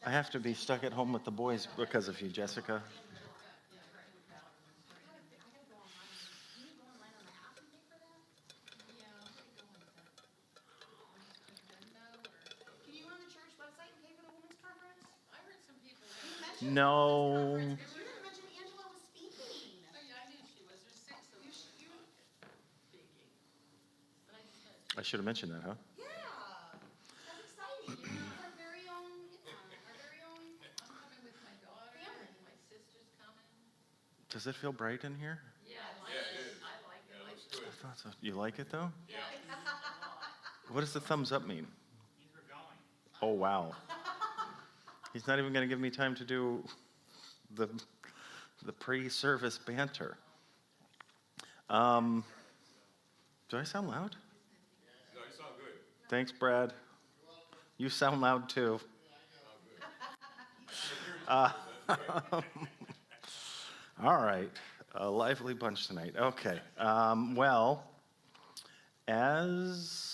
I have to be stuck at home with the boys because of you, Jessica. No. I should have mentioned that, huh? Does it feel bright in here? I thought so. You like it though? What does the thumbs up mean? Oh, wow. He's not even going to give me time to do the pre-service banter. Do I sound loud? No, you sound good. Thanks, Brad. You sound loud too. All right. A lively bunch tonight. Okay. Well, as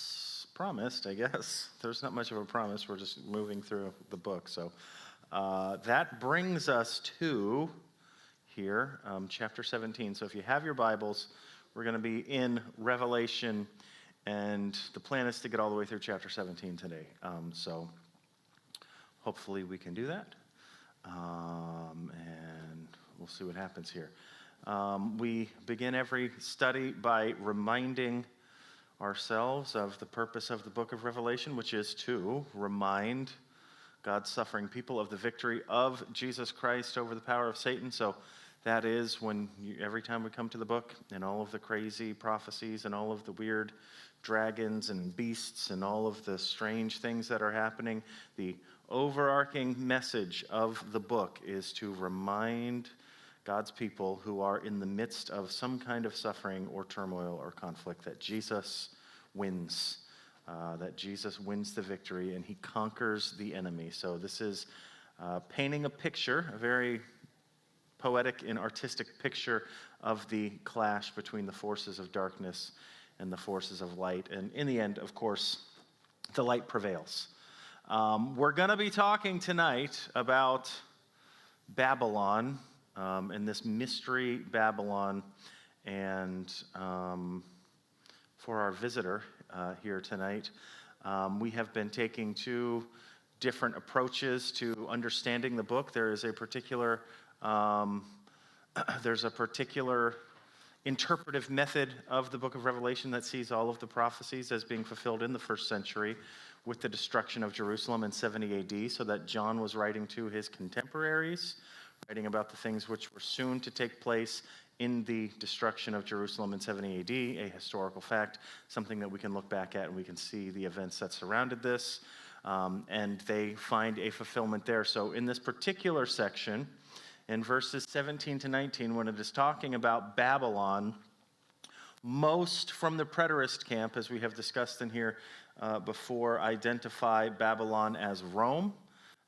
promised, I guess. There's not much of a promise. We're just moving through the book. So that brings us to here, chapter 17. So if you have your Bibles, we're going to be in Revelation, and the plan is to get all the way through chapter 17 today. So hopefully we can do that, and we'll see what happens here. We begin every study by reminding ourselves of the purpose of the book of Revelation, which is to remind God's suffering people of the victory of Jesus Christ over the power of Satan. So that is when every time we come to the book and all of the crazy prophecies and all of the weird dragons and beasts and all of the strange things that are happening, the overarching message of the book is to remind God's people who are in the midst of some kind of suffering or turmoil or conflict that Jesus wins. That Jesus wins the victory and he conquers the enemy. So this is painting a picture, a very poetic and artistic picture of the clash between the forces of darkness and the forces of light. And in the end, of course, the light prevails. We're going to be talking tonight about Babylon and this mystery Babylon. And for our visitor here tonight, we have been taking two different approaches to understanding the book. There is a particular interpretive method of the book of Revelation that sees all of the prophecies as being fulfilled in the first century with the destruction of Jerusalem in 70 AD, so that John was writing to his contemporaries, writing about the things which were soon to take place in the destruction of Jerusalem in 70 AD, a historical fact, something that we can look back at and we can see the events that surrounded this, and they find a fulfillment there. So in this particular section, in verses 17 to 19, when it is talking about Babylon, most from the preterist camp, as we have discussed in here before, identify Babylon as Rome,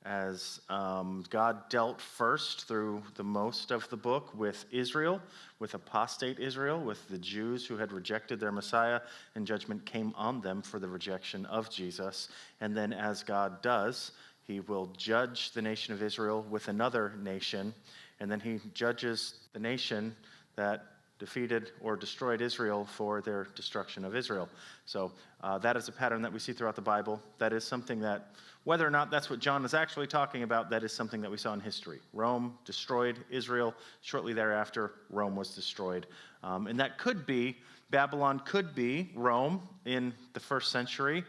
as God dealt first through the most of the book with Israel, with apostate Israel, with the Jews who had rejected their Messiah, and judgment came on them for the rejection of Jesus. And then as God does, he will judge the nation of Israel with another nation, and then he judges the nation that defeated or destroyed Israel for their destruction of Israel. So that is a pattern that we see throughout the Bible. That is something that, whether or not that's what John is actually talking about, that is something that we saw in history. Rome destroyed Israel. Shortly thereafter, Rome was destroyed. And that could be, Babylon could be Rome in the first century.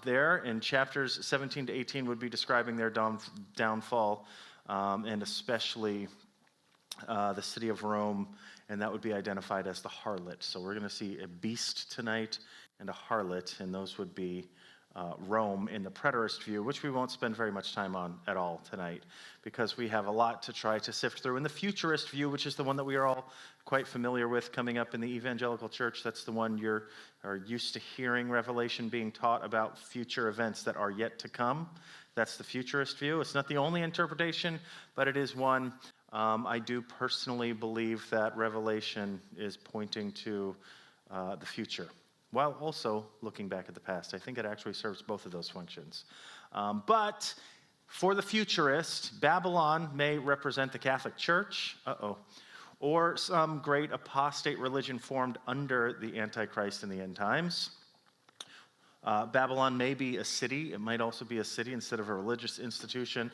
There in chapters 17 to 18 would be describing their downfall, and especially the city of Rome, and that would be identified as the harlot. So we're going to see a beast tonight and a harlot, and those would be Rome in the preterist view, which we won't spend very much time on at all tonight, because we have a lot to try to sift through. In the futurist view, which is the one that we are all quite familiar with coming up in the evangelical church, that's the one you're used to hearing Revelation being taught about future events that are yet to come. That's the futurist view. It's not the only interpretation, but it is one. I do personally believe that Revelation is pointing to the future, while also looking back at the past. I think it actually serves both of those functions. But For the futurist, Babylon may represent the Catholic Church, or some great apostate religion formed under the Antichrist in the end times. Babylon may be a city. It might also be a city instead of a religious institution.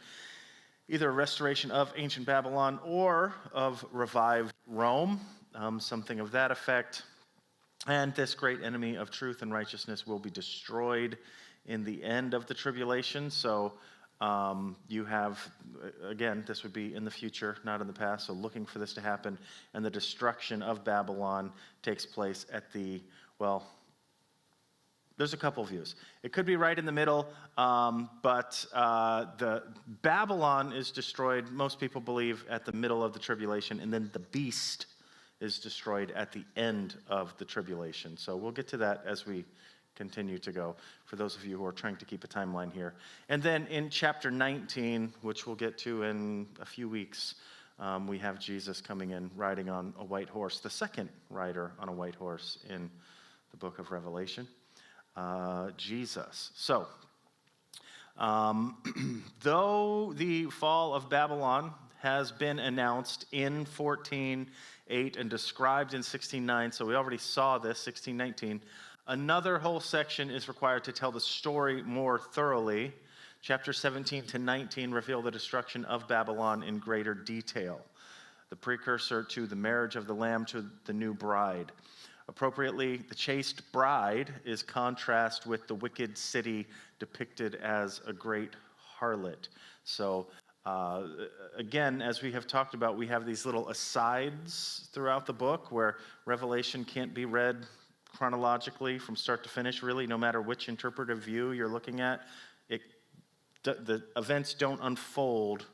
Either a restoration of ancient Babylon or of revived Rome, something of that effect. And this great enemy of truth and righteousness will be destroyed in the end of the tribulation. So you have, again, this would be in the future, not in the past, so looking for this to happen. And the destruction of Babylon takes place at there's a couple views. It could be right in the middle, but the Babylon is destroyed, most people believe, at the middle of the tribulation, and then the beast is destroyed at the end of the tribulation. So we'll get to that as we continue to go, for those of you who are trying to keep a timeline here. And then in chapter 19, which we'll get to in a few weeks, we have Jesus coming in riding on a white horse, the second rider on a white horse in the book of Revelation. Jesus. So, though the fall of Babylon has been announced in 14:8 and described in 16:9, so we already saw this, 16:19, another whole section is required to tell the story more thoroughly. Chapter 17 to 19 reveal the destruction of Babylon in greater detail, the precursor to the marriage of the Lamb to the new bride. Appropriately, the chaste bride is contrast with the wicked city depicted as a great harlot. So, again, as we have talked about, we have these little asides throughout the book where Revelation can't be read chronologically from start to finish, really, no matter which interpretive view you're looking at. The events don't unfold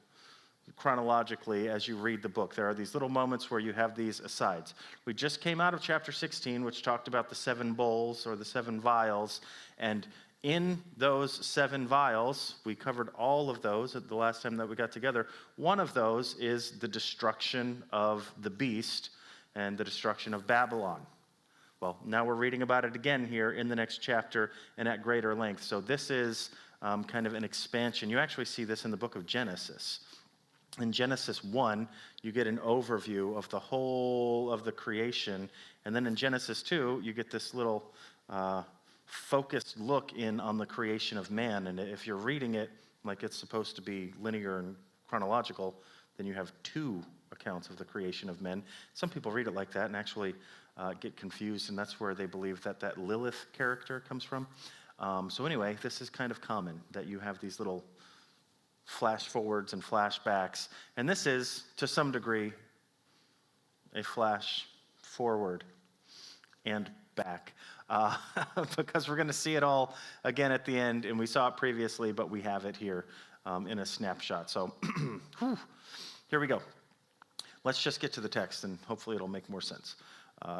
chronologically as you read the book. There are these little moments where you have these asides. We just came out of chapter 16, which talked about the 7 bowls or the 7 vials, and in those 7 vials, we covered all of those at the last time that we got together. One of those is the destruction of the beast and the destruction of Babylon. Well, now we're reading about it again here in the next chapter and at greater length. So this is kind of an expansion. You actually see this in the book of Genesis. In Genesis 1, you get an overview of the whole of the creation. And then in Genesis 2, you get this little focused look in on the creation of man. And if you're reading it like it's supposed to be linear and chronological, then you have 2 accounts of the creation of men. Some people read it like that and actually get confused, and that's where they believe that Lilith character comes from. So anyway, this is kind of common, that you have these little flash forwards and flashbacks. And this is, to some degree, a flash forward and back. Because we're going to see it all again at the end, and we saw it previously, but we have it here in a snapshot. So here we go. Let's just get to the text, and hopefully it'll make more sense.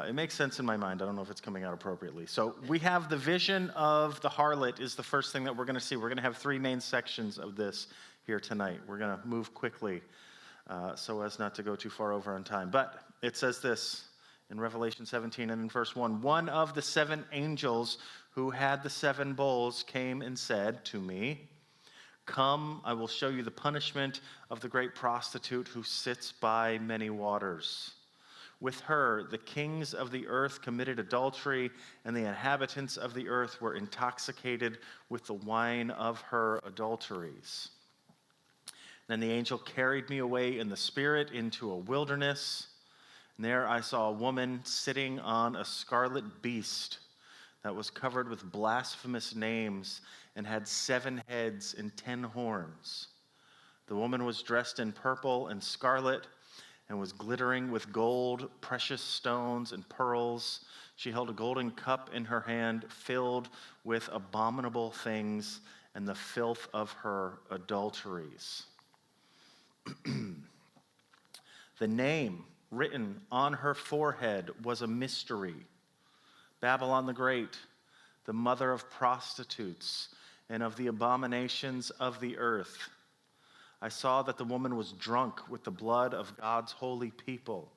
It makes sense in my mind. I don't know if it's coming out appropriately. So we have the vision of the harlot is the first thing that we're going to see. We're going to have 3 main sections of this here tonight. We're going to move quickly so as not to go too far over on time. But it says this in Revelation 17 and in verse 1. One of the 7 angels who had the 7 bowls came and said to me, "Come, I will show you the punishment of the great prostitute who sits by many waters. With her, the kings of the earth committed adultery, and the inhabitants of the earth were intoxicated with the wine of her adulteries." Then the angel carried me away in the spirit into a wilderness, and there I saw a woman sitting on a scarlet beast that was covered with blasphemous names and had 7 heads and 10 horns. The woman was dressed in purple and scarlet and was glittering with gold, precious stones, and pearls. She held a golden cup in her hand filled with abominable things and the filth of her adulteries. The name written on her forehead was a mystery: Babylon the Great, the mother of prostitutes and of the abominations of the earth. I saw that the woman was drunk with the blood of God's holy people,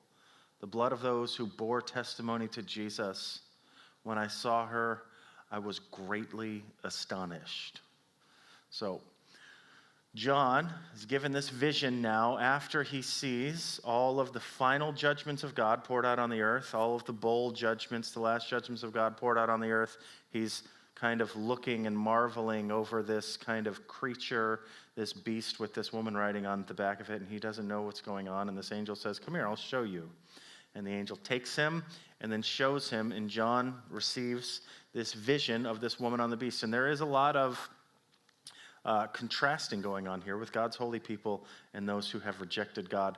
the blood of those who bore testimony to Jesus. When I saw her, I was greatly astonished. So, John is given this vision now after he sees all of the final judgments of God poured out on the earth, all of the bowl judgments, the last judgments of God poured out on the earth. He's kind of looking and marveling over this kind of creature, this beast with this woman riding on the back of it, and he doesn't know what's going on. And this angel says, "Come here, I'll show you." And the angel takes him and then shows him, and John receives this vision of this woman on the beast. And there is a lot of contrasting going on here with God's holy people and those who have rejected God.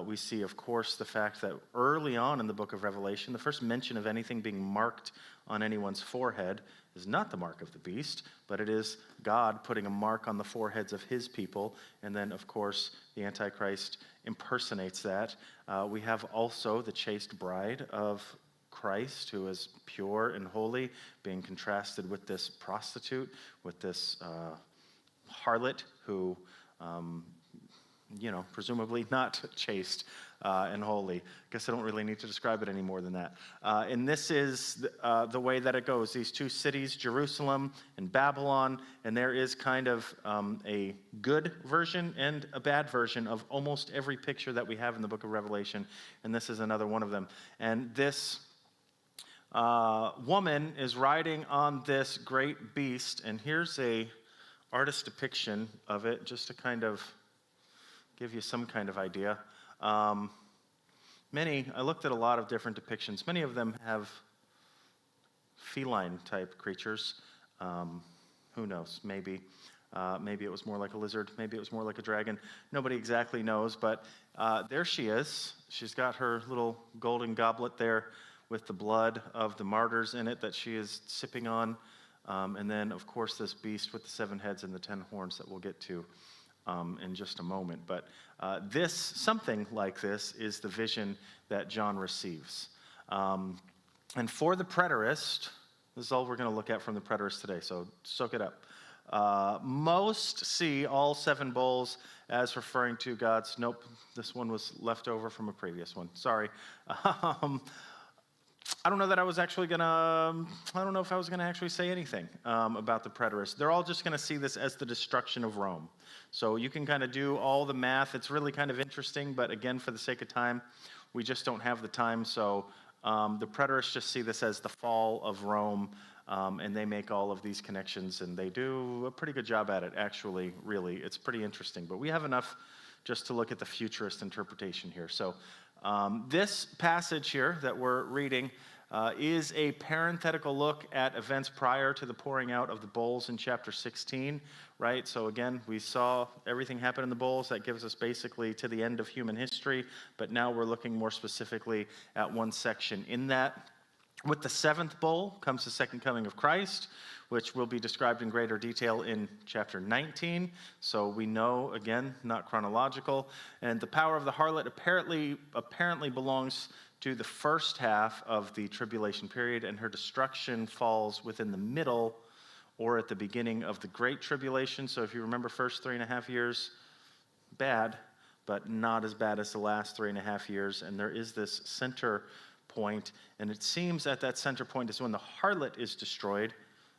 We see, of course, the fact that early on in the book of Revelation, the first mention of anything being marked on anyone's forehead is not the mark of the beast, but it is God putting a mark on the foreheads of his people. And then, of course, the Antichrist impersonates that. We have also the chaste bride of Christ, who is pure and holy, being contrasted with this prostitute, with this harlot who, presumably not chaste and holy. I guess I don't really need to describe it any more than that. And this is the way that it goes. These two cities, Jerusalem and Babylon, and there is kind of a good version and a bad version of almost every picture that we have in the book of Revelation, and this is another one of them. And this woman is riding on this great beast, and here's a artist depiction of it, just to kind of give you some kind of idea. I looked at a lot of different depictions. Many of them have feline-type creatures. Who knows? Maybe it was more like a lizard. Maybe it was more like a dragon. Nobody exactly knows, but there she is. She's got her little golden goblet there with the blood of the martyrs in it that she is sipping on. And then, of course, this beast with the 7 heads and the 10 horns that we'll get to in just a moment. But something like this is the vision that John receives. And for the preterist, this is all we're going to look at from the preterist today, so soak it up. Most see all 7 bowls as referring to God's, nope, this one was left over from a previous one, sorry. I don't know if I was going to actually say anything about the preterists. They're all just going to see this as the destruction of Rome. So you can kind of do all the math. It's really kind of interesting, but again, for the sake of time, we just don't have the time. So the preterists just see this as the fall of Rome, and they make all of these connections, and they do a pretty good job at it, actually, really. It's pretty interesting. But we have enough just to look at the futurist interpretation here. So this passage here that we're reading is a parenthetical look at events prior to the pouring out of the bowls in chapter 16, right? So again, we saw everything happen in the bowls. That gives us basically to the end of human history, but now we're looking more specifically at one section in that. With the 7th bowl comes the second coming of Christ, which will be described in greater detail in chapter 19. So we know, again, not chronological. And the power of the harlot apparently belongs to the first half of the tribulation period, and her destruction falls within the middle or at the beginning of the Great Tribulation. So if you remember, first 3.5 years, bad, but not as bad as the last 3.5 years. And there is this center point, and it seems at that center point is when the harlot is destroyed.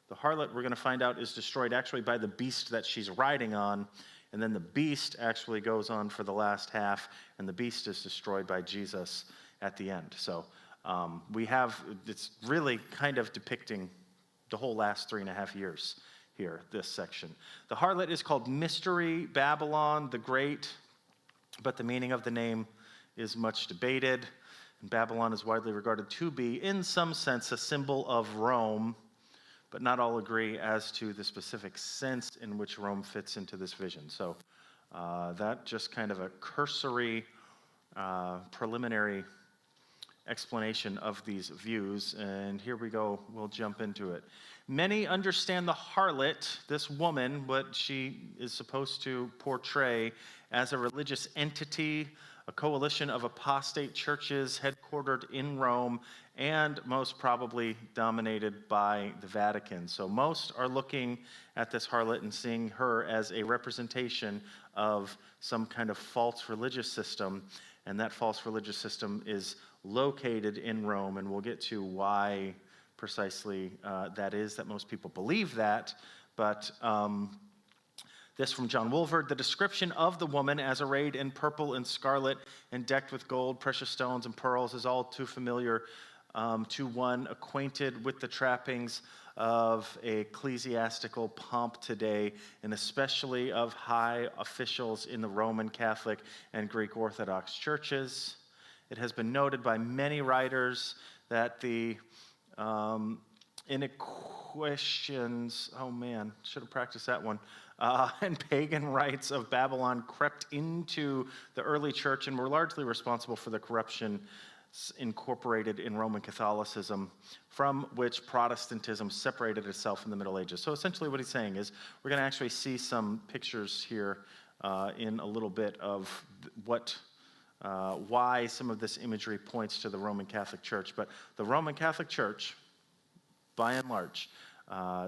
The harlot, we're going to find out, is destroyed actually by the beast that she's riding on, and then the beast actually goes on for the last half, and the beast is destroyed by Jesus at the end. So it's really kind of depicting the whole last 3.5 years here, this section. The harlot is called Mystery Babylon the Great, but the meaning of the name is much debated. And Babylon is widely regarded to be, in some sense, a symbol of Rome, but not all agree as to the specific sense in which Rome fits into this vision. So that just kind of a cursory, preliminary explanation of these views. And here we go, we'll jump into it. Many understand the harlot, this woman, what she is supposed to portray, as a religious entity, a coalition of apostate churches headquartered in Rome and most probably dominated by the Vatican. So most are looking at this harlot and seeing her as a representation of some kind of false religious system, and that false religious system is located in Rome, and we'll get to why precisely that is that most people believe that. But This from John Wolford. The description of the woman as arrayed in purple and scarlet and decked with gold, precious stones, and pearls is all too familiar to one acquainted with the trappings of ecclesiastical pomp today, and especially of high officials in the Roman Catholic and Greek Orthodox churches. It has been noted by many writers that the inequations, oh man, should have practiced that one, and pagan rites of Babylon crept into the early church and were largely responsible for the corruption incorporated in Roman Catholicism, from which Protestantism separated itself in the Middle Ages. So essentially what he's saying is we're going to actually see some pictures here in a little bit of why some of this imagery points to the Roman Catholic Church. But the Roman Catholic Church, by and large,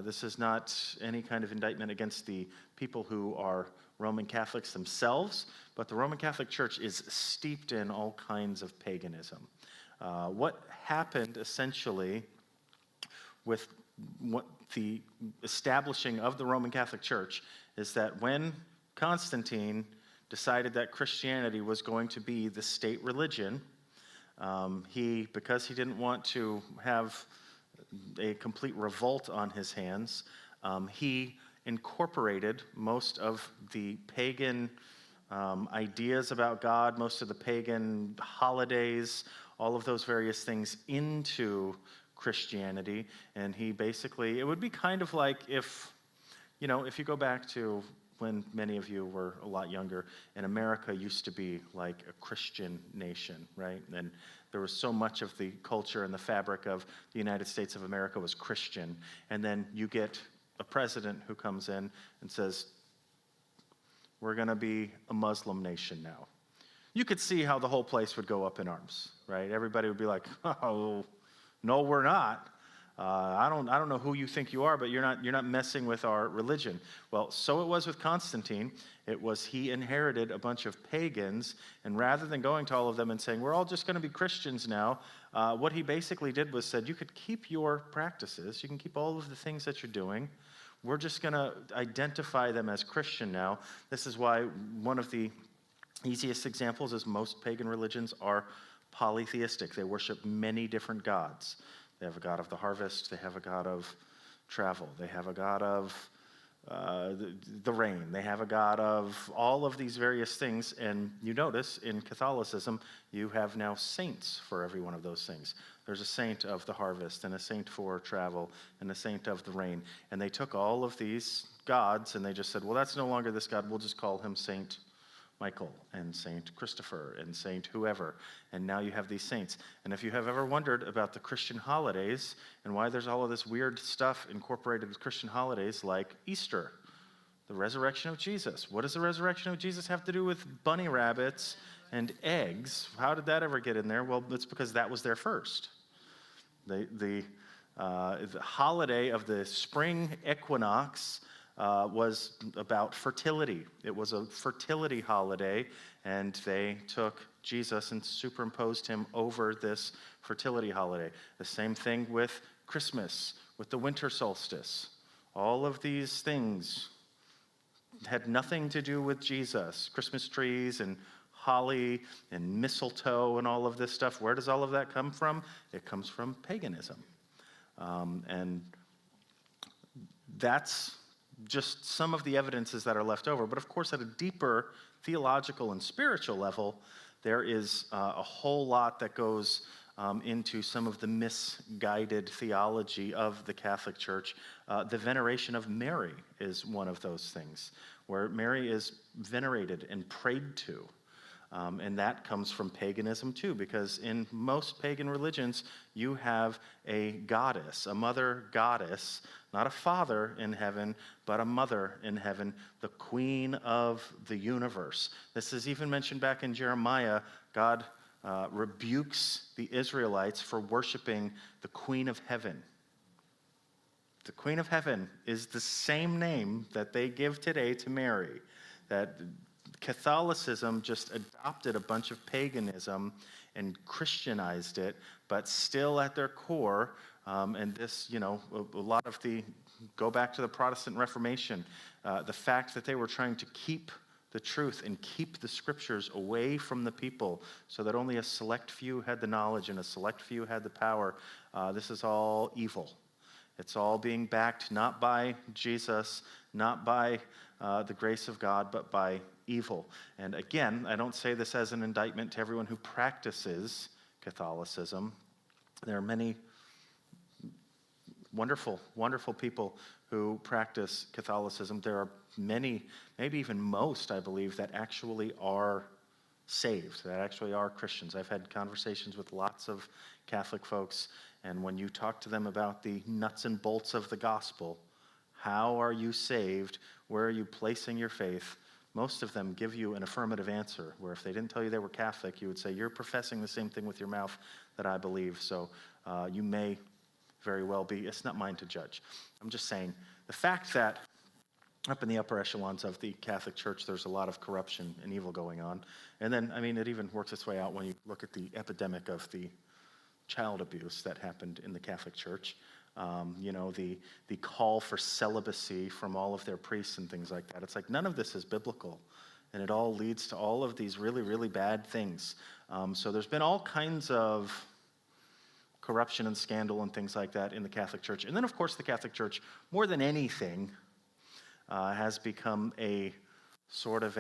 this is not any kind of indictment against the people who are Roman Catholics themselves, but the Roman Catholic Church is steeped in all kinds of paganism. What happened essentially with what the establishing of the Roman Catholic Church is that when Constantine decided that Christianity was going to be the state religion, because he didn't want to have a complete revolt on his hands, he incorporated most of the pagan ideas about God, most of the pagan holidays, all of those various things into Christianity. And he basically, it would be kind of like if you go back to when many of you were a lot younger, and America used to be like a Christian nation, right? And there was so much of the culture and the fabric of the United States of America was Christian. And then you get a president who comes in and says, we're going to be a Muslim nation now. You could see how the whole place would go up in arms, right? Everybody would be like, oh, no, we're not. I don't know who you think you are, but you're not messing with our religion. Well, so it was with Constantine. He inherited a bunch of pagans, and rather than going to all of them and saying, we're all just going to be Christians now, what he basically did was said, you could keep your practices, you can keep all of the things that you're doing. We're just going to identify them as Christian now. This is why one of the easiest examples is most pagan religions are polytheistic. They worship many different gods. They have a god of the harvest. They have a god of travel. They have a god of the rain. They have a god of all of these various things. And you notice in Catholicism, you have now saints for every one of those things. There's a saint of the harvest and a saint for travel and a saint of the rain. And they took all of these gods and they just said, well, that's no longer this god. We'll just call him Saint Michael and Saint Christopher and Saint whoever. And now you have these saints. And if you have ever wondered about the Christian holidays and why there's all of this weird stuff incorporated with Christian holidays like Easter, the resurrection of Jesus. What does the resurrection of Jesus have to do with bunny rabbits and eggs? How did that ever get in there? Well, it's because that was there first. The holiday of the spring equinox was about fertility. It was a fertility holiday, and they took Jesus and superimposed him over this fertility holiday. The same thing with Christmas, with the winter solstice. All of these things had nothing to do with Jesus. Christmas trees and holly and mistletoe and all of this stuff. Where does all of that come from? It comes from paganism. And that's just some of the evidences that are left over. But of course, at a deeper theological and spiritual level, there is a whole lot that goes into some of the misguided theology of the Catholic Church. The veneration of Mary is one of those things, where Mary is venerated and prayed to. And that comes from paganism too, because in most pagan religions, you have a goddess, a mother goddess, not a father in heaven, but a mother in heaven, the queen of the universe. This is even mentioned back in Jeremiah. God rebukes the Israelites for worshiping the queen of heaven. The queen of heaven is the same name that they give today to Mary, that Catholicism just adopted a bunch of paganism and Christianized it, but still at their core, and this, a lot of the go back to the Protestant Reformation, the fact that they were trying to keep the truth and keep the scriptures away from the people so that only a select few had the knowledge and a select few had the power. This is all evil. It's all being backed not by Jesus, not by the grace of God, but by evil. And again, I don't say this as an indictment to everyone who practices Catholicism. There are many wonderful, wonderful people who practice Catholicism. There are many, maybe even most, I believe, that actually are saved, that actually are Christians. I've had conversations with lots of Catholic folks, and when you talk to them about the nuts and bolts of the gospel, how are you saved, where are you placing your faith, most of them give you an affirmative answer, where if they didn't tell you they were Catholic, you would say, you're professing the same thing with your mouth that I believe, so you may very well be. It's not mine to judge. I'm just saying, the fact that up in the upper echelons of the Catholic Church, there's a lot of corruption and evil going on. And then, it even works its way out when you look at the epidemic of the child abuse that happened in the Catholic Church. The call for celibacy from all of their priests and things like that. It's like none of this is biblical. And it all leads to all of these really, really bad things. So there's been all kinds of corruption and scandal and things like that in the Catholic Church. And then, of course, the Catholic Church, more than anything, has become a sort of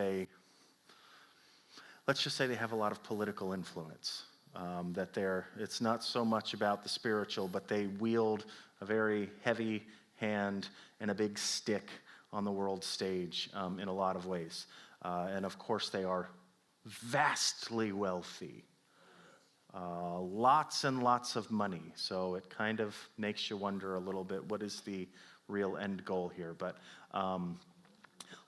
let's just say they have a lot of political influence. It's not so much about the spiritual, but they wield a very heavy hand and a big stick on the world stage in a lot of ways. And of course, they are vastly wealthy. Lots and lots of money. So it kind of makes you wonder a little bit, what is the real end goal here? But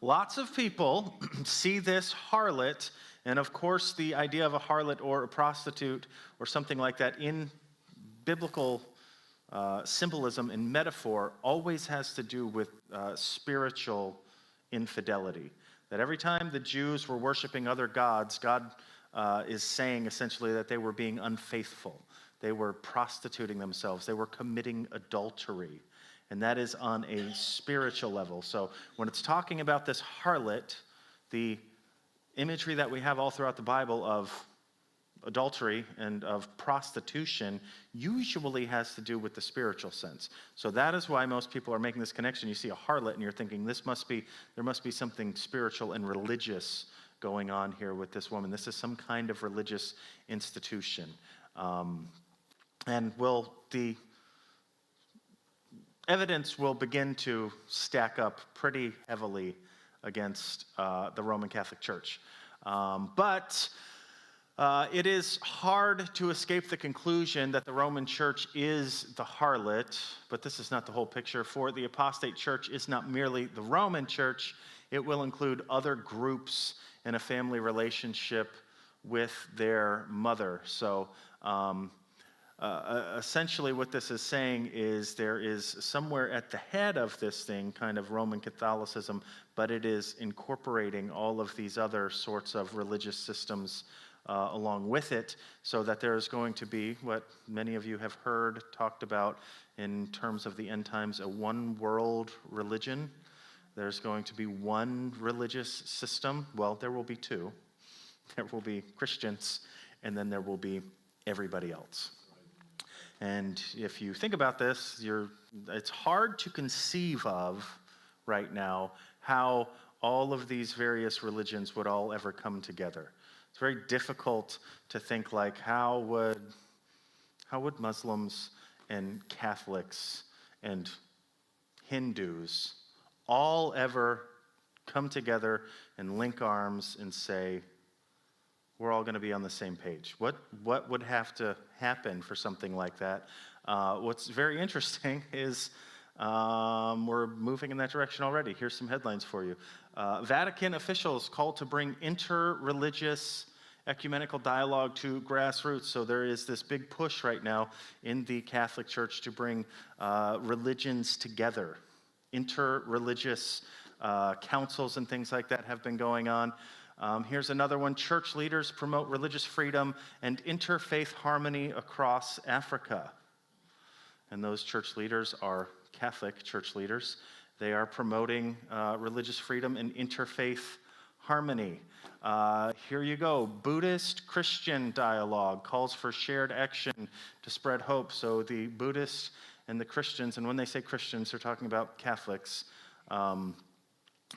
lots of people see this harlot, and of course the idea of a harlot or a prostitute or something like that in biblical symbolism and metaphor always has to do with spiritual infidelity. That every time the Jews were worshiping other gods, God is saying essentially that they were being unfaithful. They were prostituting themselves. They were committing adultery. And that is on a spiritual level. So when it's talking about this harlot, the imagery that we have all throughout the Bible of adultery and of prostitution usually has to do with the spiritual sense. So that is why most people are making this connection. You see a harlot and you're thinking there must be something spiritual and religious going on here with this woman. This is some kind of religious institution. The evidence will begin to stack up pretty heavily against the Roman Catholic Church. But it is hard to escape the conclusion that the Roman Church is the harlot, but this is not the whole picture. For the apostate church is not merely the Roman Church, it will include other groups in a family relationship with their mother. So essentially what this is saying is there is somewhere at the head of this thing kind of Roman Catholicism, but it is incorporating all of these other sorts of religious systems along with it, so that there is going to be what many of you have heard talked about in terms of the end times, a one world religion. There's going to be one religious system. Well, there will be two. There will be Christians, and then there will be everybody else. And if you think about this, it's hard to conceive of right now how all of these various religions would all ever come together. It's very difficult to think like, how would Muslims and Catholics and Hindus all ever come together and link arms and say, we're all going to be on the same page? What would have to happen for something like that? What's very interesting is we're moving in that direction already. Here's some headlines for you. Vatican officials called to bring inter-religious ecumenical dialogue to grassroots. So there is this big push right now in the Catholic Church to bring religions together. Inter-religious councils and things like that have been going on. Here's another one. Church leaders promote religious freedom and interfaith harmony across Africa. And those church leaders are Catholic church leaders. They are promoting religious freedom and interfaith harmony. Here you go. Buddhist-Christian dialogue calls for shared action to spread hope. So the Buddhists and the Christians, and when they say Christians, they're talking about Catholics.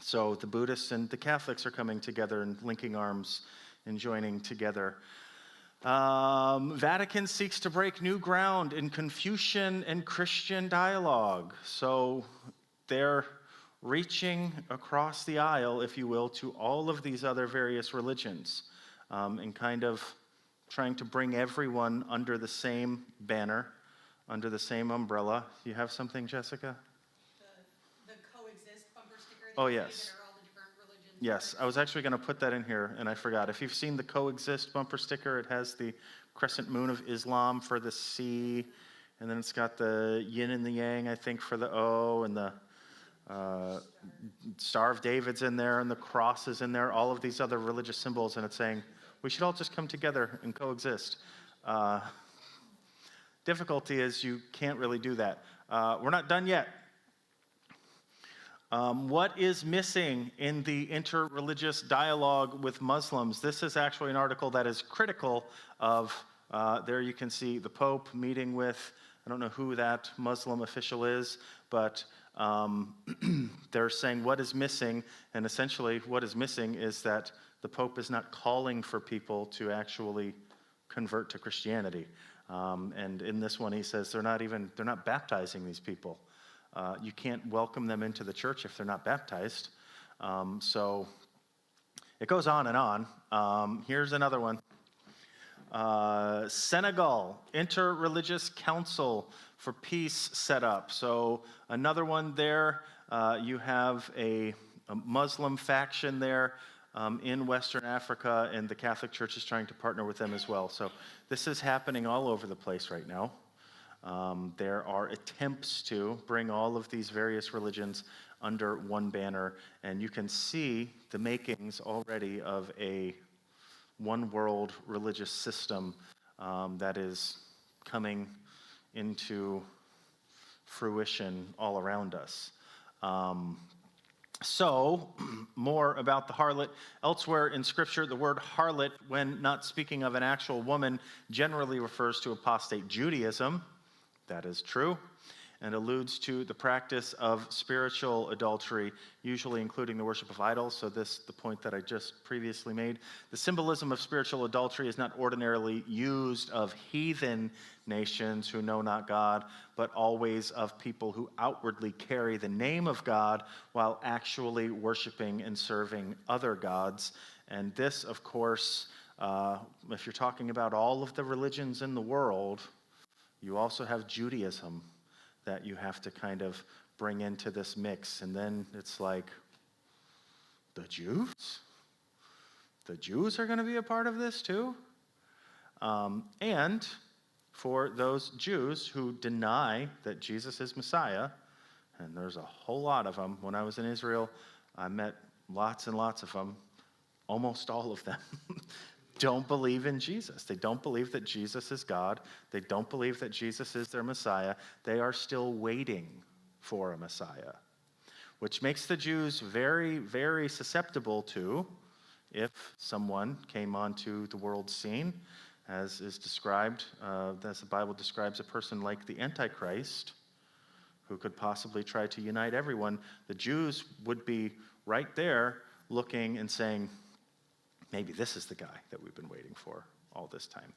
So the Buddhists and the Catholics are coming together and linking arms and joining together. Vatican seeks to break new ground in Confucian and Christian dialogue. So they're reaching across the aisle, if you will, to all of these other various religions, and kind of trying to bring everyone under the same banner, under the same umbrella. You have something, Jessica? The coexist bumper sticker Oh, that you yes. see that are all the different religions. Yes, I was actually going to put that in here, and I forgot. If you've seen the coexist bumper sticker, it has the crescent moon of Islam for the C, and then it's got the yin and the yang, I think, for the O, and the Star of David's in there, and the cross is in there, all of these other religious symbols, and it's saying we should all just come together and coexist. Difficulty is you can't really do that. We're not done yet. What is missing in the interreligious dialogue with Muslims? This is actually an article that is critical of, there you can see the Pope meeting with, I don't know who that Muslim official is, but they're saying what is missing, and essentially what is missing is that the Pope is not calling for people to actually convert to Christianity. And in this one, he says they're not baptizing these people. You can't welcome them into the church if they're not baptized. So it goes on and on. Here's another one. Senegal, Interreligious Council for Peace set up. So another one there. You have a Muslim faction there in Western Africa, and the Catholic Church is trying to partner with them as well. So this is happening all over the place right now. There are attempts to bring all of these various religions under one banner, and you can see the makings already of a one world religious system that is coming into fruition all around us. So, more about the harlot. Elsewhere in Scripture, the word harlot, when not speaking of an actual woman, generally refers to apostate Judaism. That is true, and alludes to the practice of spiritual adultery, usually including the worship of idols. So this, the point that I just previously made. The symbolism of spiritual adultery is not ordinarily used of heathen nations who know not God, but always of people who outwardly carry the name of God while actually worshiping and serving other gods. And this, of course, if you're talking about all of the religions in the world, you also have Judaism that you have to kind of bring into this mix. And then it's like, the Jews? The Jews are going to be a part of this too? And for those Jews who deny that Jesus is Messiah, and there's a whole lot of them. When I was in Israel, I met lots and lots of them. Almost all of them don't believe in Jesus. They don't believe that Jesus is God. They don't believe that Jesus is their Messiah. They are still waiting for a Messiah, which makes the Jews very, very susceptible to, if someone came onto the world scene, as is described, as the Bible describes a person like the Antichrist, who could possibly try to unite everyone, the Jews would be right there looking and saying, maybe this is the guy that we've been waiting for all this time.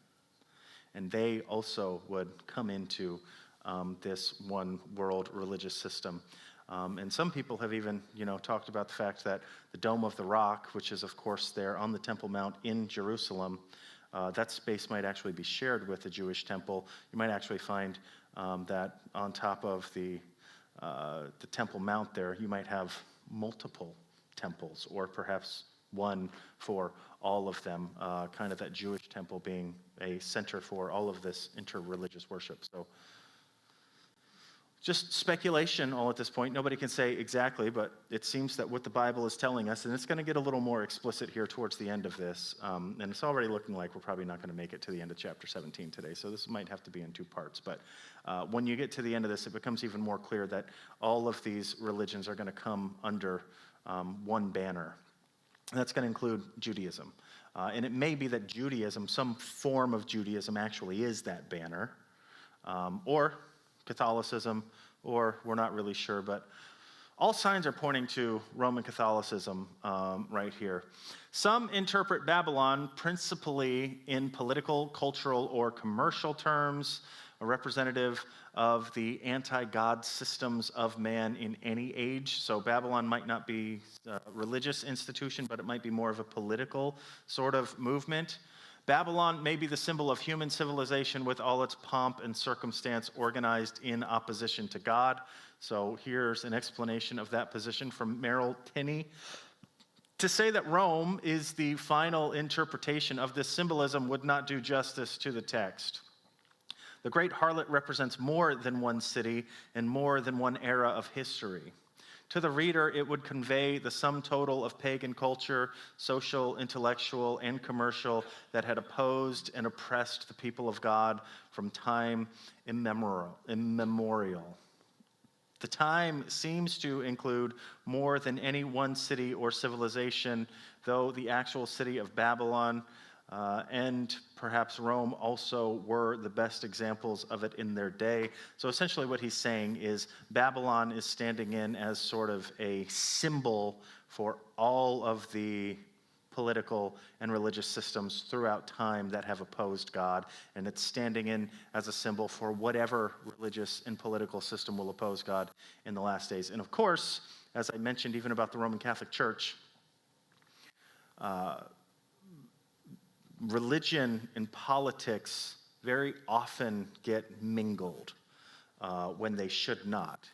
And they also would come into this one world religious system. And some people have even, talked about the fact that the Dome of the Rock, which is, of course, there on the Temple Mount in Jerusalem, that space might actually be shared with the Jewish temple. You might actually find that on top of the Temple Mount there, you might have multiple temples, or perhaps one for all of them, kind of that Jewish temple being a center for all of this interreligious worship. So just speculation all at this point. Nobody can say exactly, but it seems that what the Bible is telling us, and it's going to get a little more explicit here towards the end of this, and it's already looking like we're probably not going to make it to the end of chapter 17 today, so this might have to be in two parts. But when you get to the end of this, it becomes even more clear that all of these religions are going to come under one banner. And that's going to include Judaism. And it may be that Judaism, some form of Judaism, actually is that banner, or Catholicism, or we're not really sure, but all signs are pointing to Roman Catholicism right here. Some interpret Babylon principally in political, cultural, or commercial terms, a representative of the anti-God systems of man in any age. So Babylon might not be a religious institution, but it might be more of a political sort of movement. Babylon may be the symbol of human civilization with all its pomp and circumstance organized in opposition to God. So here's an explanation of that position from Merrill Tenney. To say that Rome is the final interpretation of this symbolism would not do justice to the text. The great harlot represents more than one city and more than one era of history. To the reader, it would convey the sum total of pagan culture, social, intellectual, and commercial that had opposed and oppressed the people of God from time immemorial. The time seems to include more than any one city or civilization, though the actual city of Babylon and perhaps Rome also were the best examples of it in their day. So essentially what he's saying is Babylon is standing in as sort of a symbol for all of the political and religious systems throughout time that have opposed God, and it's standing in as a symbol for whatever religious and political system will oppose God in the last days. And of course, as I mentioned even about the Roman Catholic Church, religion and politics very often get mingled when they should not.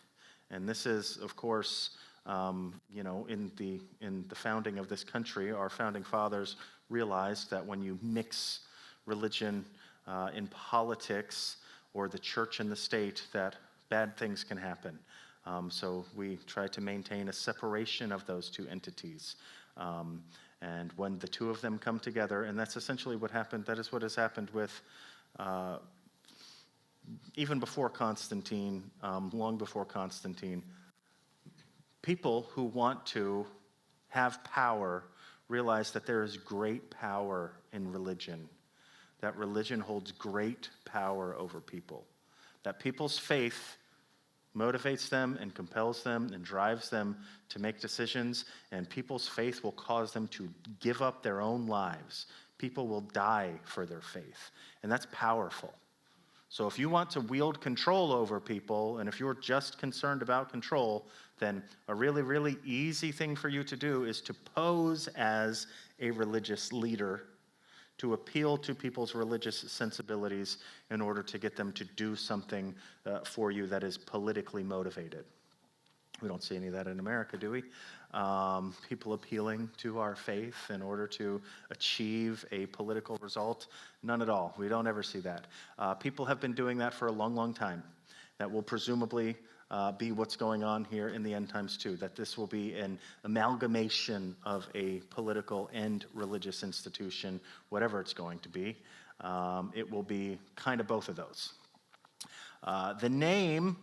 And this is, of course, in the founding of this country, our founding fathers realized that when you mix religion in politics or the church and the state, that bad things can happen. So we try to maintain a separation of those two entities. And when the two of them come together, and that's essentially what happened, that is what has happened with, even before Constantine, long before Constantine, people who want to have power realize that there is great power in religion, that religion holds great power over people, that people's faith motivates them and compels them and drives them to make decisions, and people's faith will cause them to give up their own lives. People will die for their faith, and that's powerful. So if you want to wield control over people, and if you're just concerned about control, then a really, really easy thing for you to do is to pose as a religious leader, to appeal to people's religious sensibilities in order to get them to do something for you that is politically motivated. We don't see any of that in America, do we? People appealing to our faith in order to achieve a political result? None at all. We don't ever see that. People have been doing that for a long, long time. That will presumably be what's going on here in the end times too, that this will be an amalgamation of a political and religious institution, whatever it's going to be. It will be kind of both of those. The name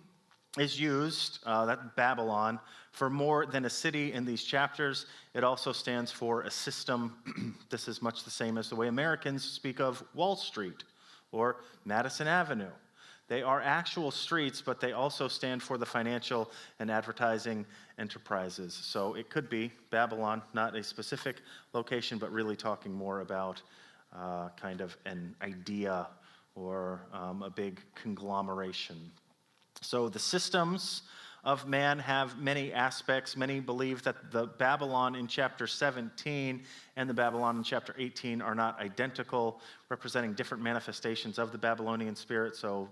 is used, that Babylon, for more than a city in these chapters. It also stands for a system. This is much the same as the way Americans speak of Wall Street or Madison Avenue. They are actual streets, but they also stand for the financial and advertising enterprises. So it could be Babylon, not a specific location, but really talking more about kind of an idea or a big conglomeration. So the systems of man have many aspects. Many believe that the Babylon in chapter 17 and the Babylon in chapter 18 are not identical, representing different manifestations of the Babylonian spirit. So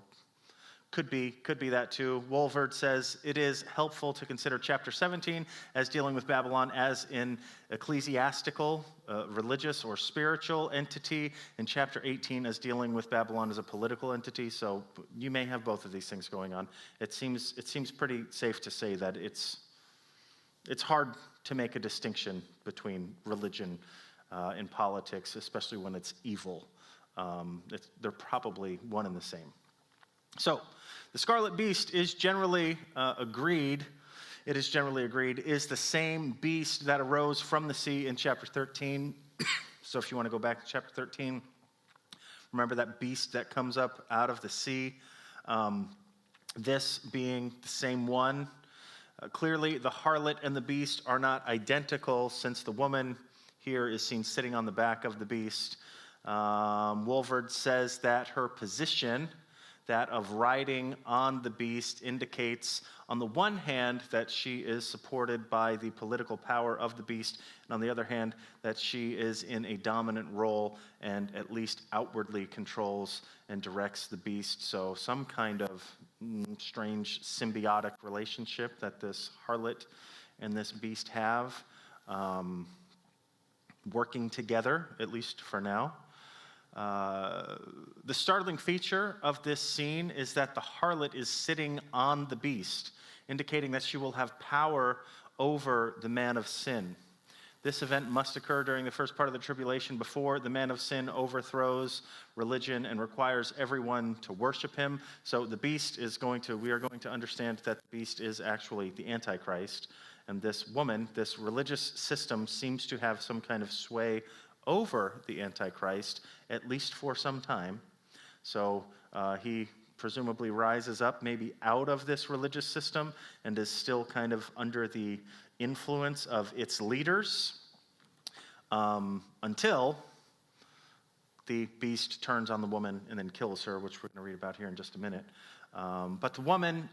Could be that too. Wolverd says it is helpful to consider chapter 17 as dealing with Babylon as an ecclesiastical, religious, or spiritual entity, and chapter 18 as dealing with Babylon as a political entity. So you may have both of these things going on. It seems pretty safe to say that it's hard to make a distinction between religion and politics, especially when it's evil. They're probably one and the same. So, the scarlet beast is generally agreed, is the same beast that arose from the sea in chapter 13. So if you want to go back to chapter 13, remember that beast that comes up out of the sea, this being the same one. Clearly, the harlot and the beast are not identical, since the woman here is seen sitting on the back of the beast. Wolverd says that her position, that of riding on the beast, indicates on the one hand that she is supported by the political power of the beast, and on the other hand that she is in a dominant role and at least outwardly controls and directs the beast. So some kind of strange symbiotic relationship that this harlot and this beast have, working together, at least for now. The startling feature of this scene is that the harlot is sitting on the beast, indicating that she will have power over the man of sin. This event must occur during the first part of the tribulation, before the man of sin overthrows religion and requires everyone to worship him. So the beast we are going to understand that the beast is actually the Antichrist. And this woman, this religious system, seems to have some kind of sway over the Antichrist, at least for some time. So he presumably rises up maybe out of this religious system and is still kind of under the influence of its leaders, until the beast turns on the woman and then kills her, which we're going to read about here in just a minute. But the woman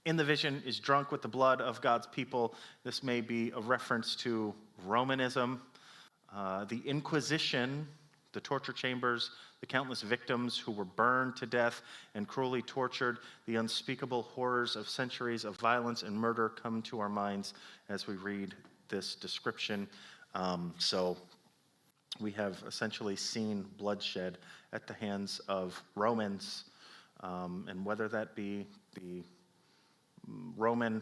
in the vision is drunk with the blood of God's people. This may be a reference to Romanism, the Inquisition, the torture chambers, the countless victims who were burned to death and cruelly tortured. The unspeakable horrors of centuries of violence and murder come to our minds as we read this description. So we have essentially seen bloodshed at the hands of Romans, and whether that be the Roman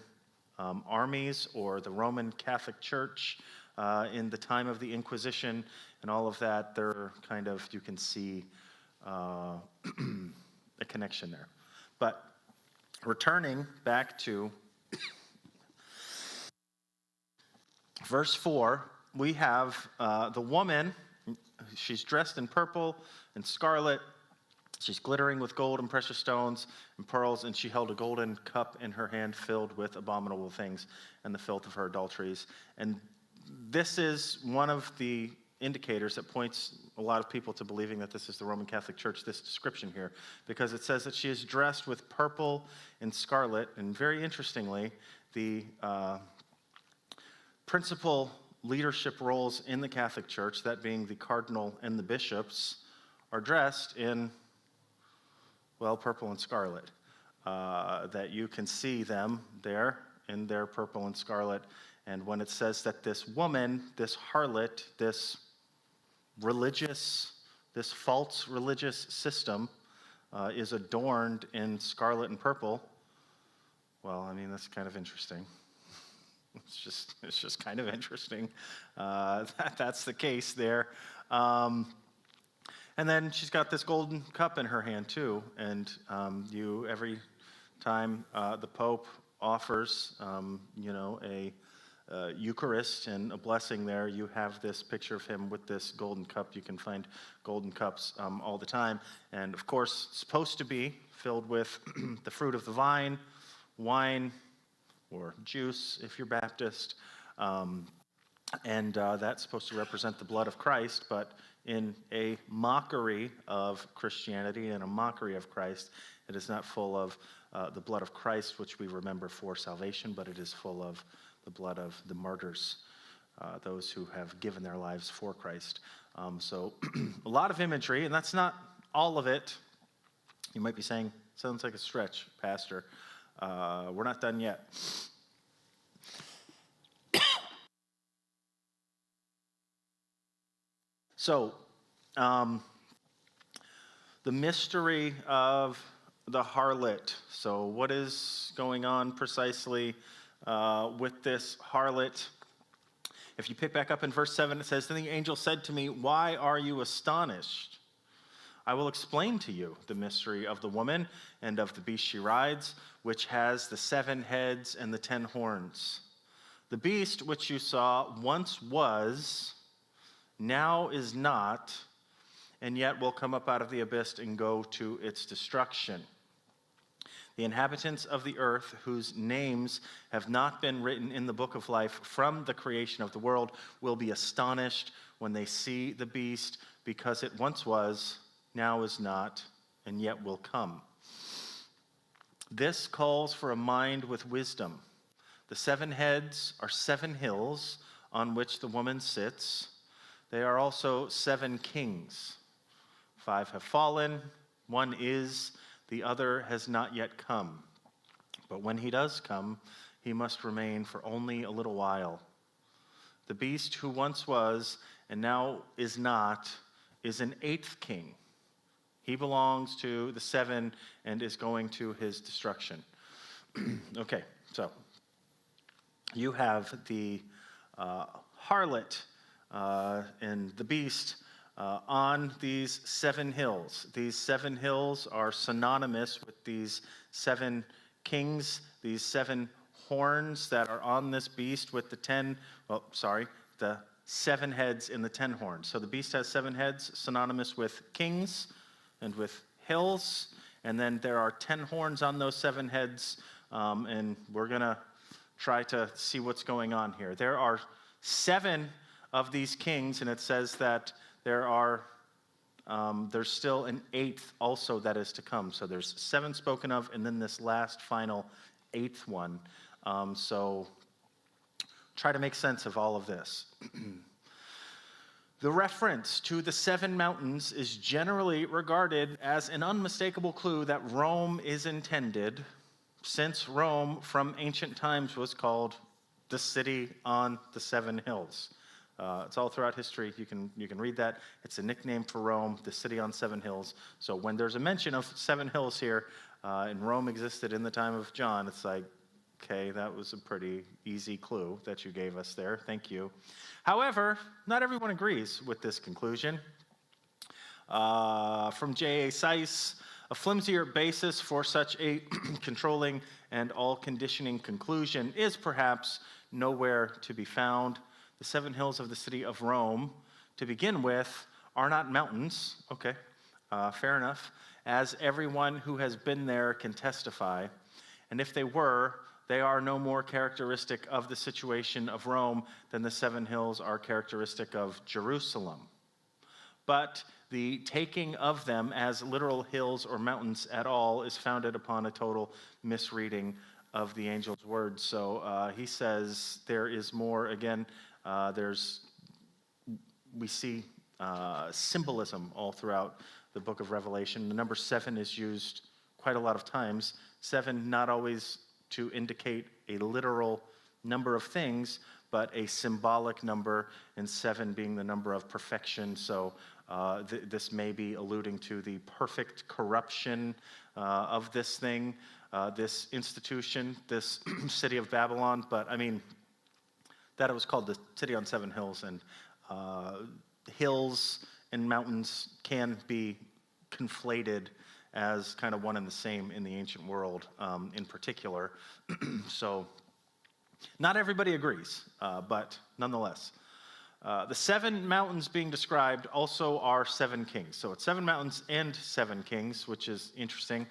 armies or the Roman Catholic Church in the time of the Inquisition and all of that, you can see a connection there. But returning back to verse 4, we have the woman. She's dressed in purple and scarlet. She's glittering with gold and precious stones and pearls, and she held a golden cup in her hand filled with abominable things and the filth of her adulteries. And this is one of the indicators that points a lot of people to believing that this is the Roman Catholic Church, this description here, because it says that she is dressed with purple and scarlet. And very interestingly, the principal leadership roles in the Catholic Church, that being the cardinal and the bishops, are dressed in, well, purple and scarlet. That you can see them there in their purple and scarlet. And when it says that this woman, this harlot, this false religious system is adorned in scarlet and purple, well, I mean, that's kind of interesting. It's just kind of interesting that's the case there. And then she's got this golden cup in her hand too, and every time the Pope offers, a Eucharist and a blessing there, you have this picture of him with this golden cup. You can find golden cups all the time, and of course, it's supposed to be filled with the fruit of the vine, wine, or juice if you're Baptist, and that's supposed to represent the blood of Christ, but in a mockery of Christianity and a mockery of Christ, it is not full of the blood of Christ, which we remember for salvation, but it is full of the blood of the martyrs, those who have given their lives for Christ. So a lot of imagery, and that's not all of it. You might be saying, Sounds like a stretch, Pastor. We're not done yet. So, the mystery of the harlot. So, what is going on precisely with this harlot? If you pick back up in verse 7, it says, "Then the angel said to me, 'Why are you astonished? I will explain to you the mystery of the woman and of the beast she rides, which has the 7 heads and the 10 horns. The beast which you saw once was, now is not, and yet will come up out of the abyss and go to its destruction. The inhabitants of the earth, whose names have not been written in the book of life from the creation of the world, will be astonished when they see the beast, because it once was, now is not, and yet will come.' This calls for a mind with wisdom. The 7 heads are 7 hills on which the woman sits. They are also 7 kings. 5 have fallen, 1 is, the other has not yet come. But when he does come, he must remain for only a little while. The beast who once was and now is not is an 8th king. He belongs to the 7 and is going to his destruction." Okay, so you have the harlot and the beast on these 7 hills. These 7 hills are synonymous with these 7 kings, these 7 horns that are on this beast with the 7 heads and the 10 horns. So the beast has 7 heads, synonymous with kings and with hills, and then there are 10 horns on those 7 heads, and we're going to try to see what's going on here. There are 7 of these kings, and it says that there's still an 8th also that is to come. So there's 7 spoken of, and then this last final 8th one. So try to make sense of all of this. The reference to the 7 mountains is generally regarded as an unmistakable clue that Rome is intended, since Rome from ancient times was called the city on the 7 hills. It's all throughout history. You can read that. It's a nickname for Rome, the city on 7 hills. So when there's a mention of 7 hills here, and Rome existed in the time of John, it's like, okay, that was a pretty easy clue that you gave us there. Thank you. However, not everyone agrees with this conclusion. From J.A. Seiss, a flimsier basis for such a controlling and all-conditioning conclusion is perhaps nowhere to be found. The 7 hills of the city of Rome, to begin with, are not mountains. Okay, fair enough, as everyone who has been there can testify. And if they were, they are no more characteristic of the situation of Rome than the 7 hills are characteristic of Jerusalem. But the taking of them as literal hills or mountains at all is founded upon a total misreading of the angel's words. So he says there is more. Again, we see symbolism all throughout the book of Revelation. The number 7 is used quite a lot of times. 7 not always to indicate a literal number of things, but a symbolic number, and 7 being the number of perfection. So this may be alluding to the perfect corruption of this thing, this institution, this city of Babylon. But I mean, that it was called the city on 7 hills, and hills and mountains can be conflated as kind of one and the same in the ancient world in particular. So not everybody agrees, but nonetheless. The 7 mountains being described also are 7 kings. So it's 7 mountains and 7 kings, which is interesting.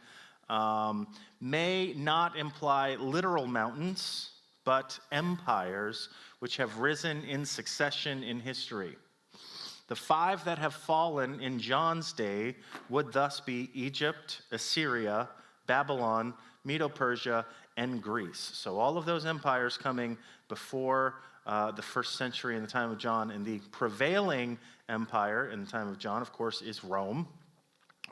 May not imply literal mountains, but empires which have risen in succession in history. The 5 that have fallen in John's day would thus be Egypt, Assyria, Babylon, Medo-Persia, and Greece. So all of those empires coming before the 1st century in the time of John, and the prevailing empire in the time of John, of course, is Rome.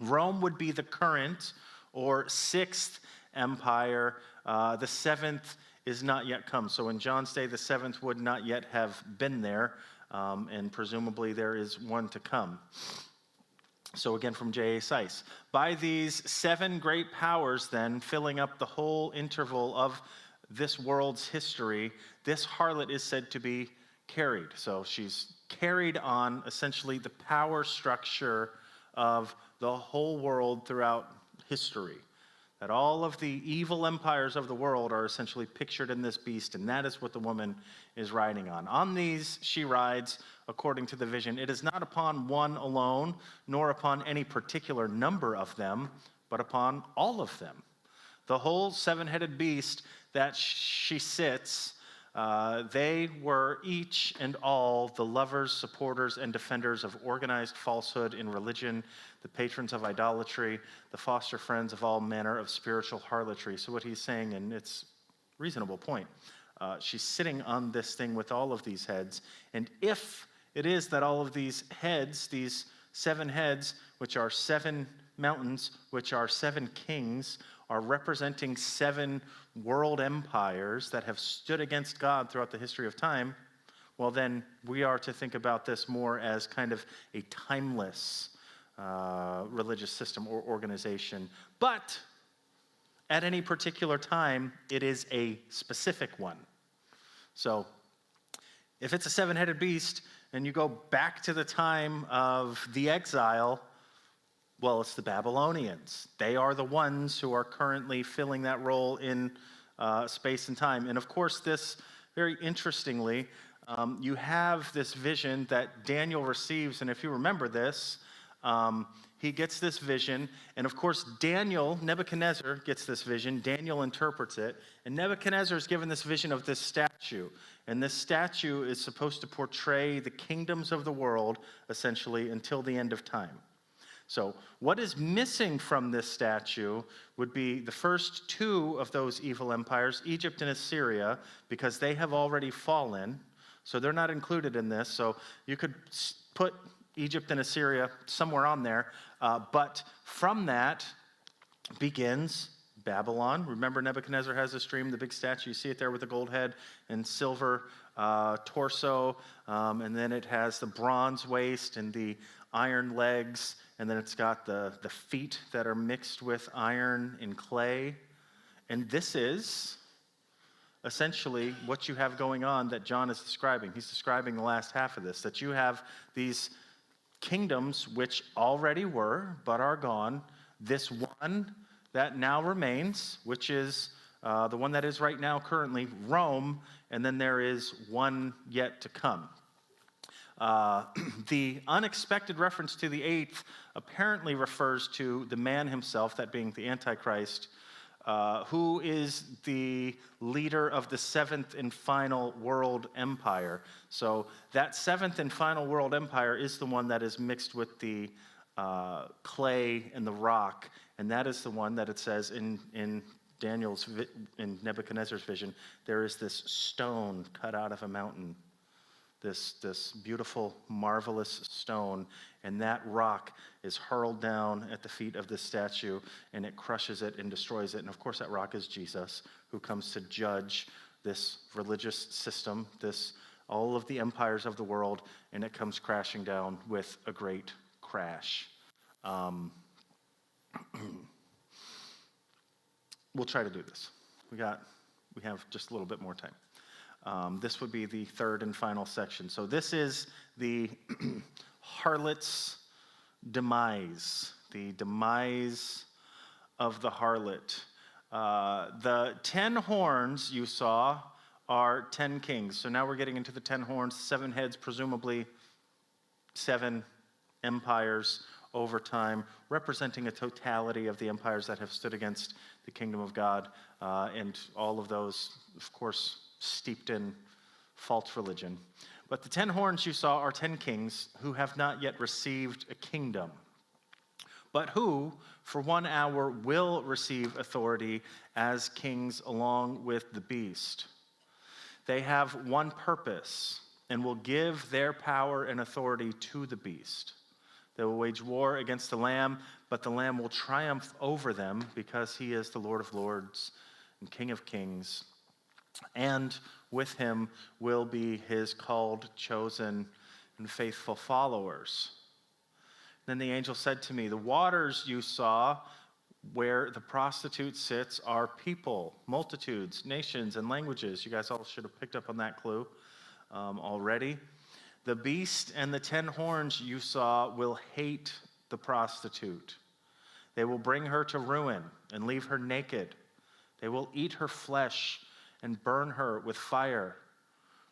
Rome would be the current or sixth empire. The seventh is not yet come. So in John's day, the seventh would not yet have been there, and presumably there is one to come. So again, from J.A. Seiss. By these seven great powers, then, filling up the whole interval of this world's history, this harlot is said to be carried. So she's carried on essentially the power structure of the whole world throughout history. That all of the evil empires of the world are essentially pictured in this beast, and that is what the woman is riding on. On these she rides, according to the vision. It is not upon one alone, nor upon any particular number of them, but upon all of them. The whole seven-headed beast that she sits, they were each and all the lovers, supporters, and defenders of organized falsehood in religion, the patrons of idolatry, the foster friends of all manner of spiritual harlotry. So what he's saying, and it's a reasonable point, she's sitting on this thing with all of these heads, and if it is that all of these heads, these seven heads, which are seven mountains, which are seven kings, are representing seven world empires that have stood against God throughout the history of time, well then we are to think about this more as kind of a timeless religious system or organization. But at any particular time, it is a specific one. So if it's a seven-headed beast and you go back to the time of the exile, well, it's the Babylonians. They are the ones who are currently filling that role in space and time. And of course, this, very interestingly, you have this vision that Daniel receives. And if you remember this, he gets this vision. And of course, Nebuchadnezzar gets this vision. Daniel interprets it. And Nebuchadnezzar is given this vision of this statue. And this statue is supposed to portray the kingdoms of the world, essentially, until the end of time. So what is missing from this statue would be the first two of those evil empires, Egypt and Assyria, because they have already fallen. So they're not included in this. So you could put Egypt and Assyria somewhere on there. But from that begins Babylon. Remember, Nebuchadnezzar has this dream, the big statue. You see it there with the gold head and silver torso. And then it has the bronze waist and the iron legs. And then it's got the feet that are mixed with iron and clay. And this is essentially what you have going on that John is describing. He's describing the last half of this, that you have these kingdoms which already were but are gone. This one that now remains, which is the one that is right now currently Rome, and then there is one yet to come. The unexpected reference to the eighth apparently refers to the man himself, that being the Antichrist, who is the leader of the seventh and final world empire. So that seventh and final world empire is the one that is mixed with the clay and the rock, and that is the one that it says in Nebuchadnezzar's vision, there is this stone cut out of a mountain. This beautiful, marvelous stone, and that rock is hurled down at the feet of this statue, and it crushes it and destroys it. And of course, that rock is Jesus, who comes to judge this religious system, all of the empires of the world, and it comes crashing down with a great crash. We'll try to do this. We have just a little bit more time. This would be the third and final section. So this is the harlot's demise, the demise of the harlot. The 10 horns you saw are 10 kings. So now we're getting into the 10 horns, 7 heads, presumably 7 empires over time, representing a totality of the empires that have stood against the kingdom of God, and all of those, of course, steeped in false religion. But the 10 horns you saw are 10 kings who have not yet received a kingdom, but who, for 1 hour, will receive authority as kings along with the beast. They have one purpose and will give their power and authority to the beast. They will wage war against the Lamb, but the Lamb will triumph over them because he is the Lord of lords and King of kings. And with him will be his called, chosen, and faithful followers. Then the angel said to me, the waters you saw where the prostitute sits are people, multitudes, nations, and languages. You guys all should have picked up on that clue already. The beast and the 10 horns you saw will hate the prostitute. They will bring her to ruin and leave her naked. They will eat her flesh and burn her with fire.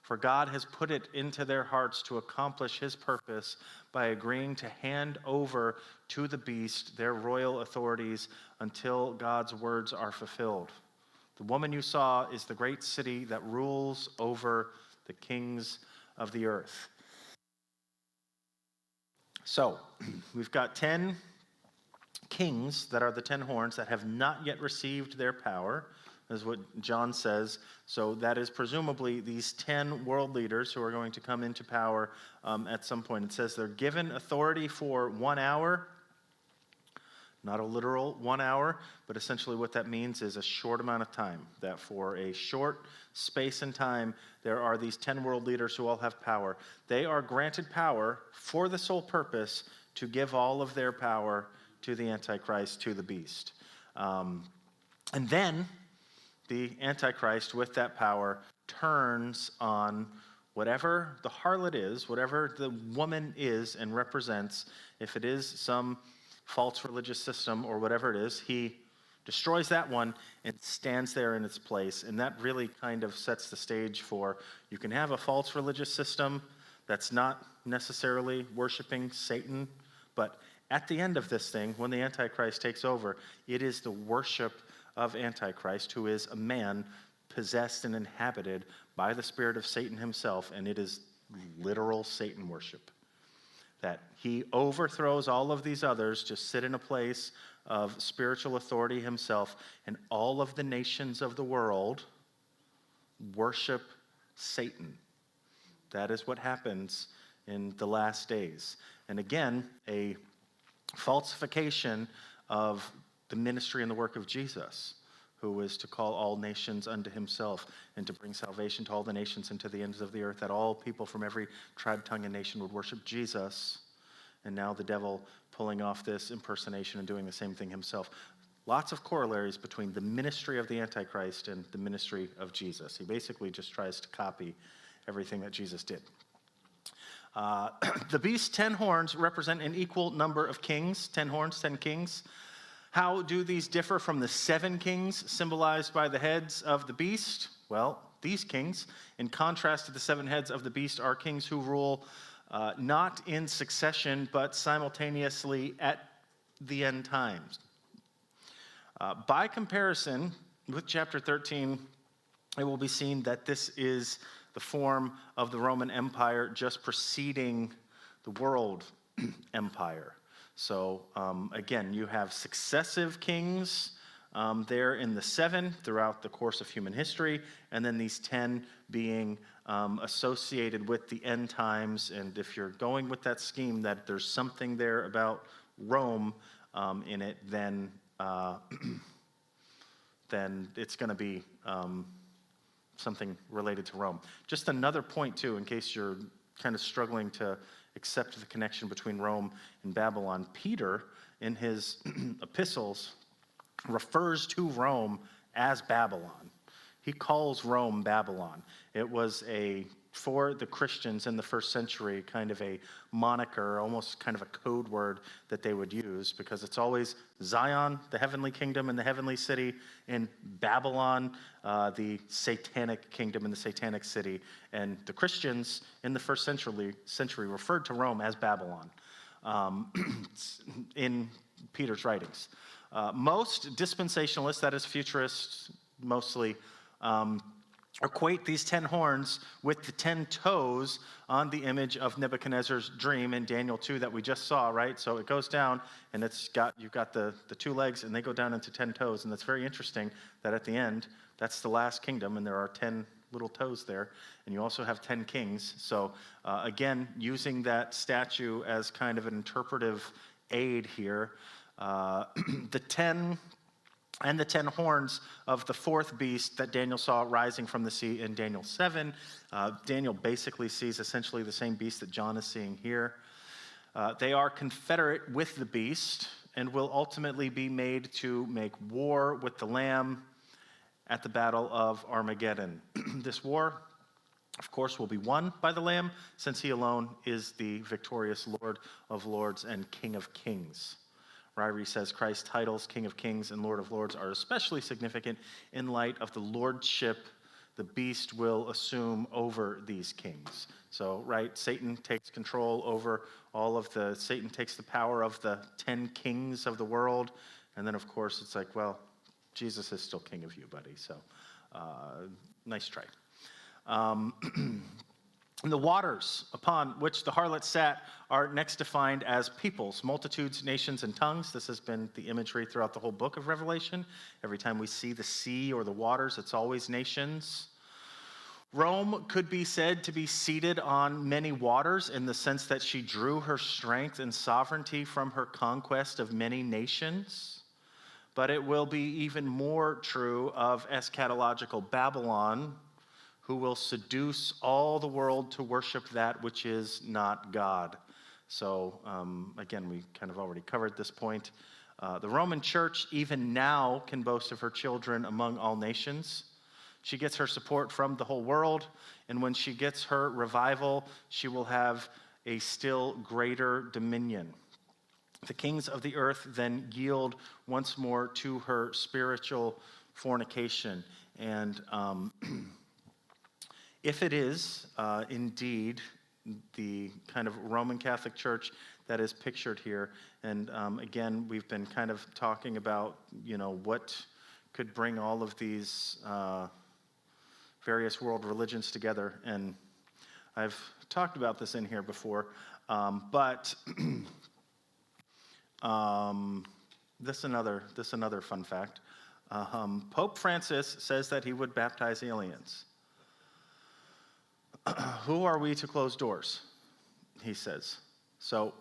For God has put it into their hearts to accomplish his purpose by agreeing to hand over to the beast their royal authorities until God's words are fulfilled. The woman you saw is the great city that rules over the kings of the earth. So, we've got 10 kings that are the 10 horns that have not yet received their power, is what John says. So that is presumably these 10 world leaders who are going to come into power at some point. It says they're given authority for 1 hour, not a literal 1 hour, but essentially what that means is a short amount of time, that for a short space and time, there are these 10 world leaders who all have power. They are granted power for the sole purpose to give all of their power to the Antichrist, to the beast. And then the Antichrist, with that power, turns on whatever the harlot is, whatever the woman is and represents. If it is some false religious system or whatever it is, he destroys that one and stands there in its place. And that really kind of sets the stage for, you can have a false religious system that's not necessarily worshiping Satan, but at the end of this thing, when the Antichrist takes over, it is the worship of Antichrist, who is a man possessed and inhabited by the spirit of Satan himself, and it is literal Satan worship. That he overthrows all of these others to sit in a place of spiritual authority himself, and all of the nations of the world worship Satan. That is what happens in the last days. And again, a falsification of the ministry and the work of Jesus, who was to call all nations unto himself and to bring salvation to all the nations and to the ends of the earth, that all people from every tribe, tongue, and nation would worship Jesus. And now the devil pulling off this impersonation and doing the same thing himself. Lots of corollaries between the ministry of the Antichrist and the ministry of Jesus. He basically just tries to copy everything that Jesus did. The beast's 10 horns represent an equal number of kings. 10 horns, 10 kings. How do these differ from the 7 kings symbolized by the heads of the beast? Well, these kings, in contrast to the 7 heads of the beast, are kings who rule not in succession, but simultaneously at the end times. By comparison with chapter 13, it will be seen that this is the form of the Roman Empire just preceding the world empire. So again, you have successive kings there in the 7 throughout the course of human history, and then these 10 being associated with the end times. And if you're going with that scheme that there's something there about Rome in it, then then it's going to be something related to Rome. Just another point too, in case you're kind of struggling to accept the connection between Rome and Babylon. Peter, in his epistles, refers to Rome as Babylon. He calls Rome Babylon. It was for the Christians in the first century, kind of a moniker, almost kind of a code word that they would use, because it's always Zion, the heavenly kingdom and the heavenly city, and Babylon, the satanic kingdom and the satanic city. And the Christians in the first century referred to Rome as Babylon in Peter's writings. Most dispensationalists, that is futurists mostly, equate these 10 horns with the 10 toes on the image of Nebuchadnezzar's dream in Daniel 2 that we just saw, right? So it goes down, and you've got the 2 legs, and they go down into 10 toes, and that's very interesting that at the end, that's the last kingdom, and there are 10 little toes there. And you also have 10 kings. So again, using that statue as kind of an interpretive aid here. The 10 horns of the fourth beast that Daniel saw rising from the sea in Daniel 7. Daniel basically sees essentially the same beast that John is seeing here. They are confederate with the beast and will ultimately be made to make war with the Lamb at the Battle of Armageddon. This war, of course, will be won by the Lamb, since he alone is the victorious Lord of Lords and King of Kings. Ryrie says Christ's titles, King of Kings and Lord of Lords, are especially significant in light of the lordship the beast will assume over these kings. So, right, Satan takes control over Satan takes the power of the 10 kings of the world. And then, of course, it's like, well, Jesus is still king of you, buddy. So, nice try. And the waters upon which the harlot sat are next defined as peoples, multitudes, nations, and tongues. This has been the imagery throughout the whole book of Revelation. Every time we see the sea or the waters, it's always nations. Rome could be said to be seated on many waters in the sense that she drew her strength and sovereignty from her conquest of many nations. But it will be even more true of eschatological Babylon, who will seduce all the world to worship that which is not God. So, again, we kind of already covered this point. The Roman Church, even now, can boast of her children among all nations. She gets her support from the whole world, and when she gets her revival, she will have a still greater dominion. The kings of the earth then yield once more to her spiritual fornication. And if it is indeed the kind of Roman Catholic Church that is pictured here, and again, we've been kind of talking about, what could bring all of these various world religions together, and I've talked about this in here before, but this another fun fact. Pope Francis says that he would baptize aliens. Who are we to close doors? He says. So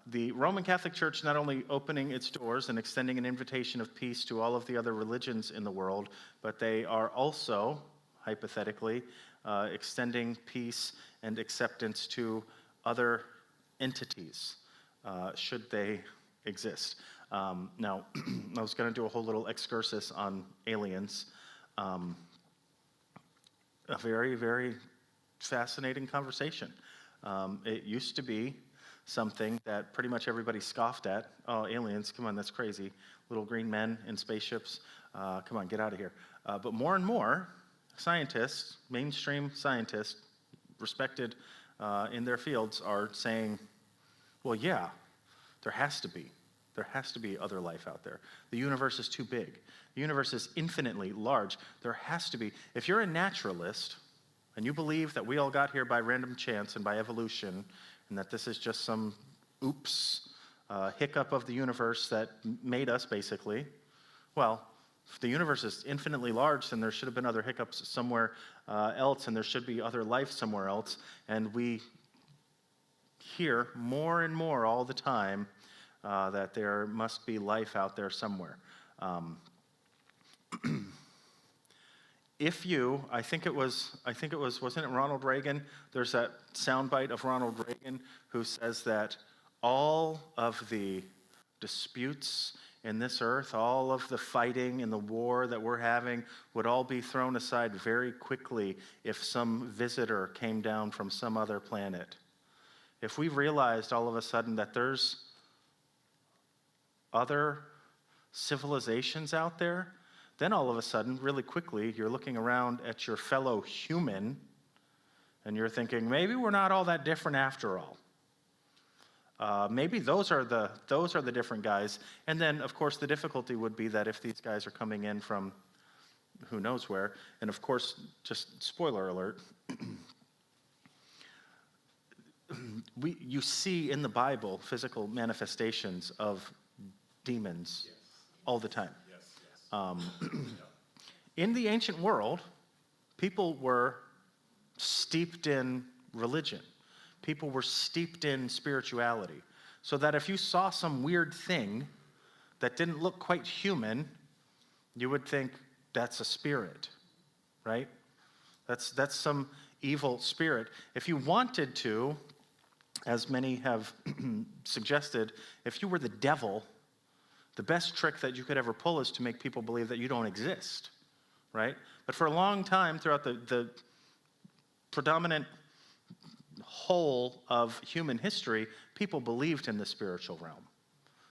the Roman Catholic Church not only opening its doors and extending an invitation of peace to all of the other religions in the world, but they are also, hypothetically, extending peace and acceptance to other entities, should they exist. Now, I was going to do a whole little excursus on aliens. A very, very fascinating conversation. It used to be something that pretty much everybody scoffed at. Oh, aliens, come on, that's crazy. Little green men in spaceships, come on, get out of here. But more and more scientists, mainstream scientists, respected in their fields, are saying, well, yeah, there has to be. There has to be other life out there. The universe is too big. The universe is infinitely large. There has to be. If you're a naturalist and you believe that we all got here by random chance and by evolution, and that this is just some hiccup of the universe that made us, basically, well, if the universe is infinitely large, then there should have been other hiccups somewhere else, and there should be other life somewhere else. And we hear more and more all the time that there must be life out there somewhere. I think it was, wasn't it Ronald Reagan? There's that soundbite of Ronald Reagan who says that all of the disputes in this earth, all of the fighting and the war that we're having would all be thrown aside very quickly if some visitor came down from some other planet. If we realized all of a sudden that there's other civilizations out there, then all of a sudden, really quickly, you're looking around at your fellow human, and you're thinking, maybe we're not all that different after all. Maybe those are the different guys. And then, of course, the difficulty would be that if these guys are coming in from who knows where, and of course, just spoiler alert, you see in the Bible physical manifestations of demons all the time. In the ancient world, people were steeped in religion. People were steeped in spirituality. So that if you saw some weird thing that didn't look quite human, you would think that's a spirit, right? That's some evil spirit. If you wanted to, as many have suggested, if you were the devil, the best trick that you could ever pull is to make people believe that you don't exist, right? But for a long time, throughout the predominant whole of human history, people believed in the spiritual realm.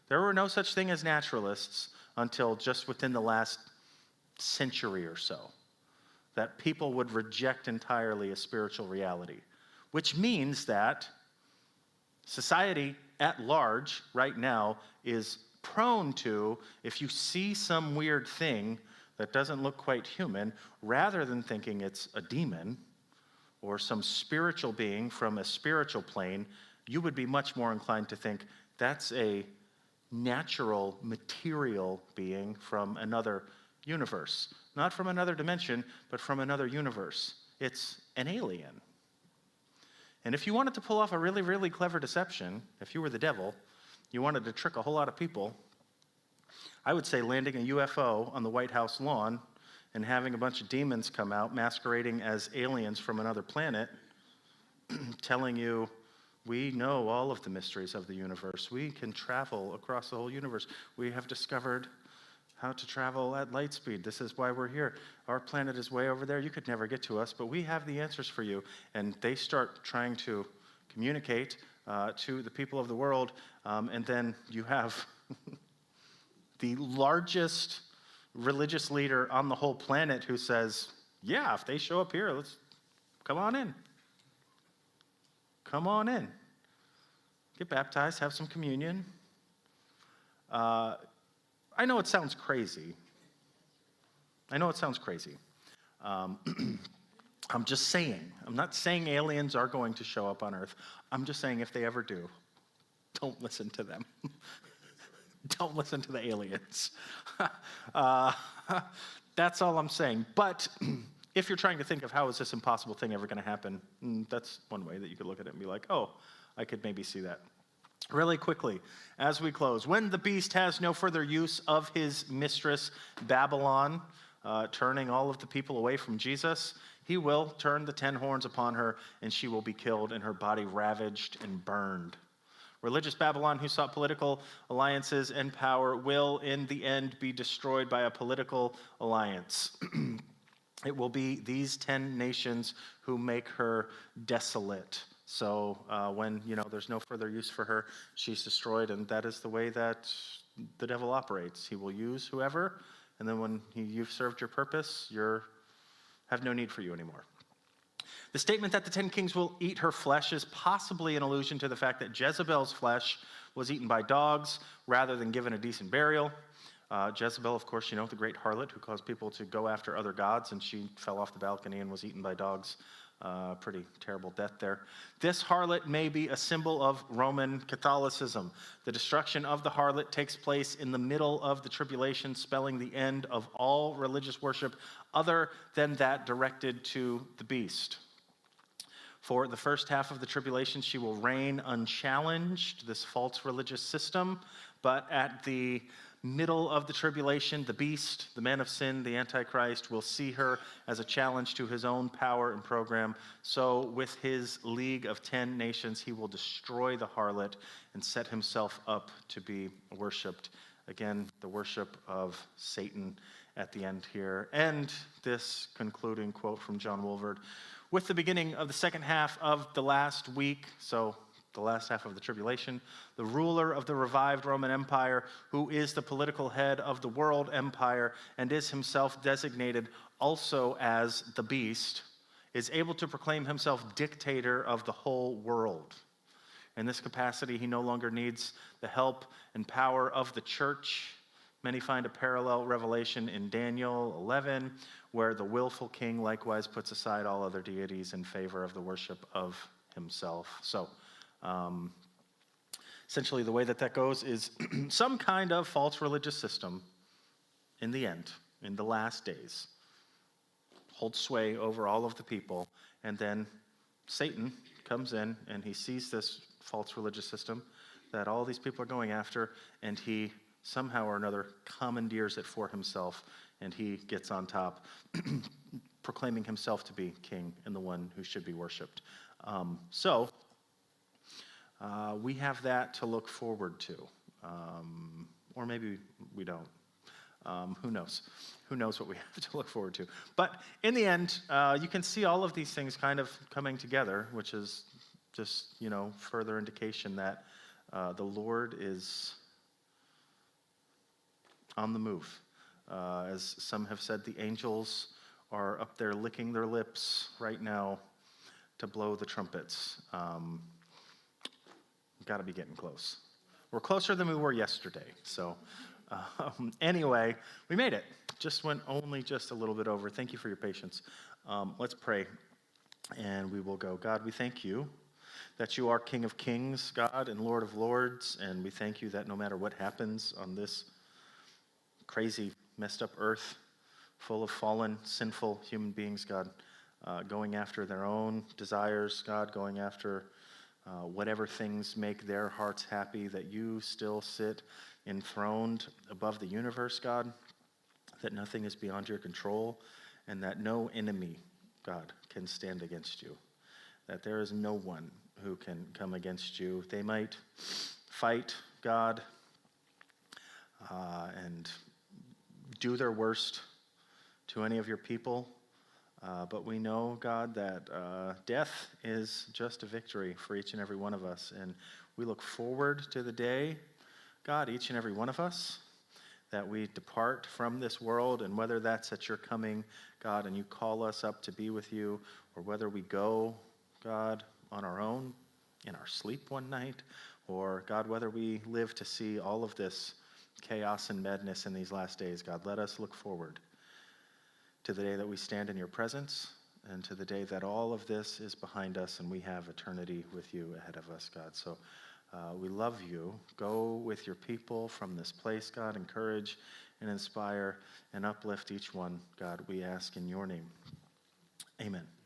There were no such thing as naturalists until just within the last century or so, that people would reject entirely a spiritual reality, which means that society at large right now is prone to, if you see some weird thing that doesn't look quite human, rather than thinking it's a demon or some spiritual being from a spiritual plane, you would be much more inclined to think that's a natural, material being from another universe. Not from another dimension, but from another universe. It's an alien. And if you wanted to pull off a really, really clever deception, if you were the devil, you wanted to trick a whole lot of people, I would say landing a UFO on the White House lawn and having a bunch of demons come out masquerading as aliens from another planet, telling you, we know all of the mysteries of the universe. We can travel across the whole universe. We have discovered how to travel at light speed. This is why we're here. Our planet is way over there. You could never get to us, but we have the answers for you. And they start trying to communicate to the people of the world, and then you have the largest religious leader on the whole planet who says, yeah, if they show up here, let's come on in. Come on in. Get baptized, have some communion. I know it sounds crazy. I'm just saying. I'm not saying aliens are going to show up on Earth. I'm just saying if they ever do, don't listen to them. Don't listen to the aliens. That's all I'm saying. But if you're trying to think of how is this impossible thing ever going to happen, that's one way that you could look at it and be like, oh, I could maybe see that. Really quickly, as we close, when the beast has no further use of his mistress, Babylon, turning all of the people away from Jesus, he will turn the 10 horns upon her, and she will be killed, and her body ravaged and burned. Religious Babylon, who sought political alliances and power, will in the end be destroyed by a political alliance. It will be these 10 nations who make her desolate. So when there's no further use for her, she's destroyed, and that is the way that the devil operates. He will use whoever, and then when you've served your purpose, have no need for you anymore. The statement that the 10 kings will eat her flesh is possibly an allusion to the fact that Jezebel's flesh was eaten by dogs rather than given a decent burial. Jezebel, of course, the great harlot who caused people to go after other gods, and she fell off the balcony and was eaten by dogs. Pretty terrible death there. This harlot may be a symbol of Roman Catholicism. The destruction of the harlot takes place in the middle of the tribulation, spelling the end of all religious worship other than that directed to the beast. For the first half of the tribulation, she will reign unchallenged, this false religious system, but at the middle of the tribulation, the beast, the man of sin, the Antichrist, will see her as a challenge to his own power and program. So with his league of 10 nations, he will destroy the harlot and set himself up to be worshipped. Again, the worship of Satan at the end here. And this concluding quote from John Wolverd: with the beginning of the second half of the last week, so the last half of the tribulation, the ruler of the revived Roman Empire, who is the political head of the world empire and is himself designated also as the beast, is able to proclaim himself dictator of the whole world. In this capacity, he no longer needs the help and power of the church. Many find a parallel revelation in Daniel 11, where the willful king likewise puts aside all other deities in favor of the worship of himself. So, essentially the way that goes is some kind of false religious system in the end, in the last days, holds sway over all of the people, and then Satan comes in and he sees this false religious system that all these people are going after, and he somehow or another commandeers it for himself, and he gets on top, proclaiming himself to be king and the one who should be worshipped. So we have that to look forward to, or maybe we don't. Who knows? Who knows what we have to look forward to? But in the end, you can see all of these things kind of coming together, which is just, further indication that the Lord is on the move. As some have said, the angels are up there licking their lips right now to blow the trumpets. Got to be getting close. We're closer than we were yesterday. So anyway, we made it. Just went only just a little bit over. Thank you for your patience. Let's pray, and we will go. God, we thank you that you are King of Kings, God, and Lord of Lords, and we thank you that no matter what happens on this crazy, messed up earth, full of fallen, sinful human beings, God, going after their own desires, God, going after whatever things make their hearts happy, that you still sit enthroned above the universe, God, that nothing is beyond your control, and that no enemy, God, can stand against you, that there is no one who can come against you. They might fight, God, and do their worst to any of your people, but we know, God, that death is just a victory for each and every one of us, and we look forward to the day, God, each and every one of us, that we depart from this world, and whether that's at your coming, God, and you call us up to be with you, or whether we go, God, on our own, in our sleep one night, or, God, whether we live to see all of this chaos and madness in these last days, God, let us look forward to the day that we stand in your presence, and to the day that all of this is behind us and we have eternity with you ahead of us, God. So we love you. Go with your people from this place, God. Encourage and inspire and uplift each one, God, we ask in your name. Amen.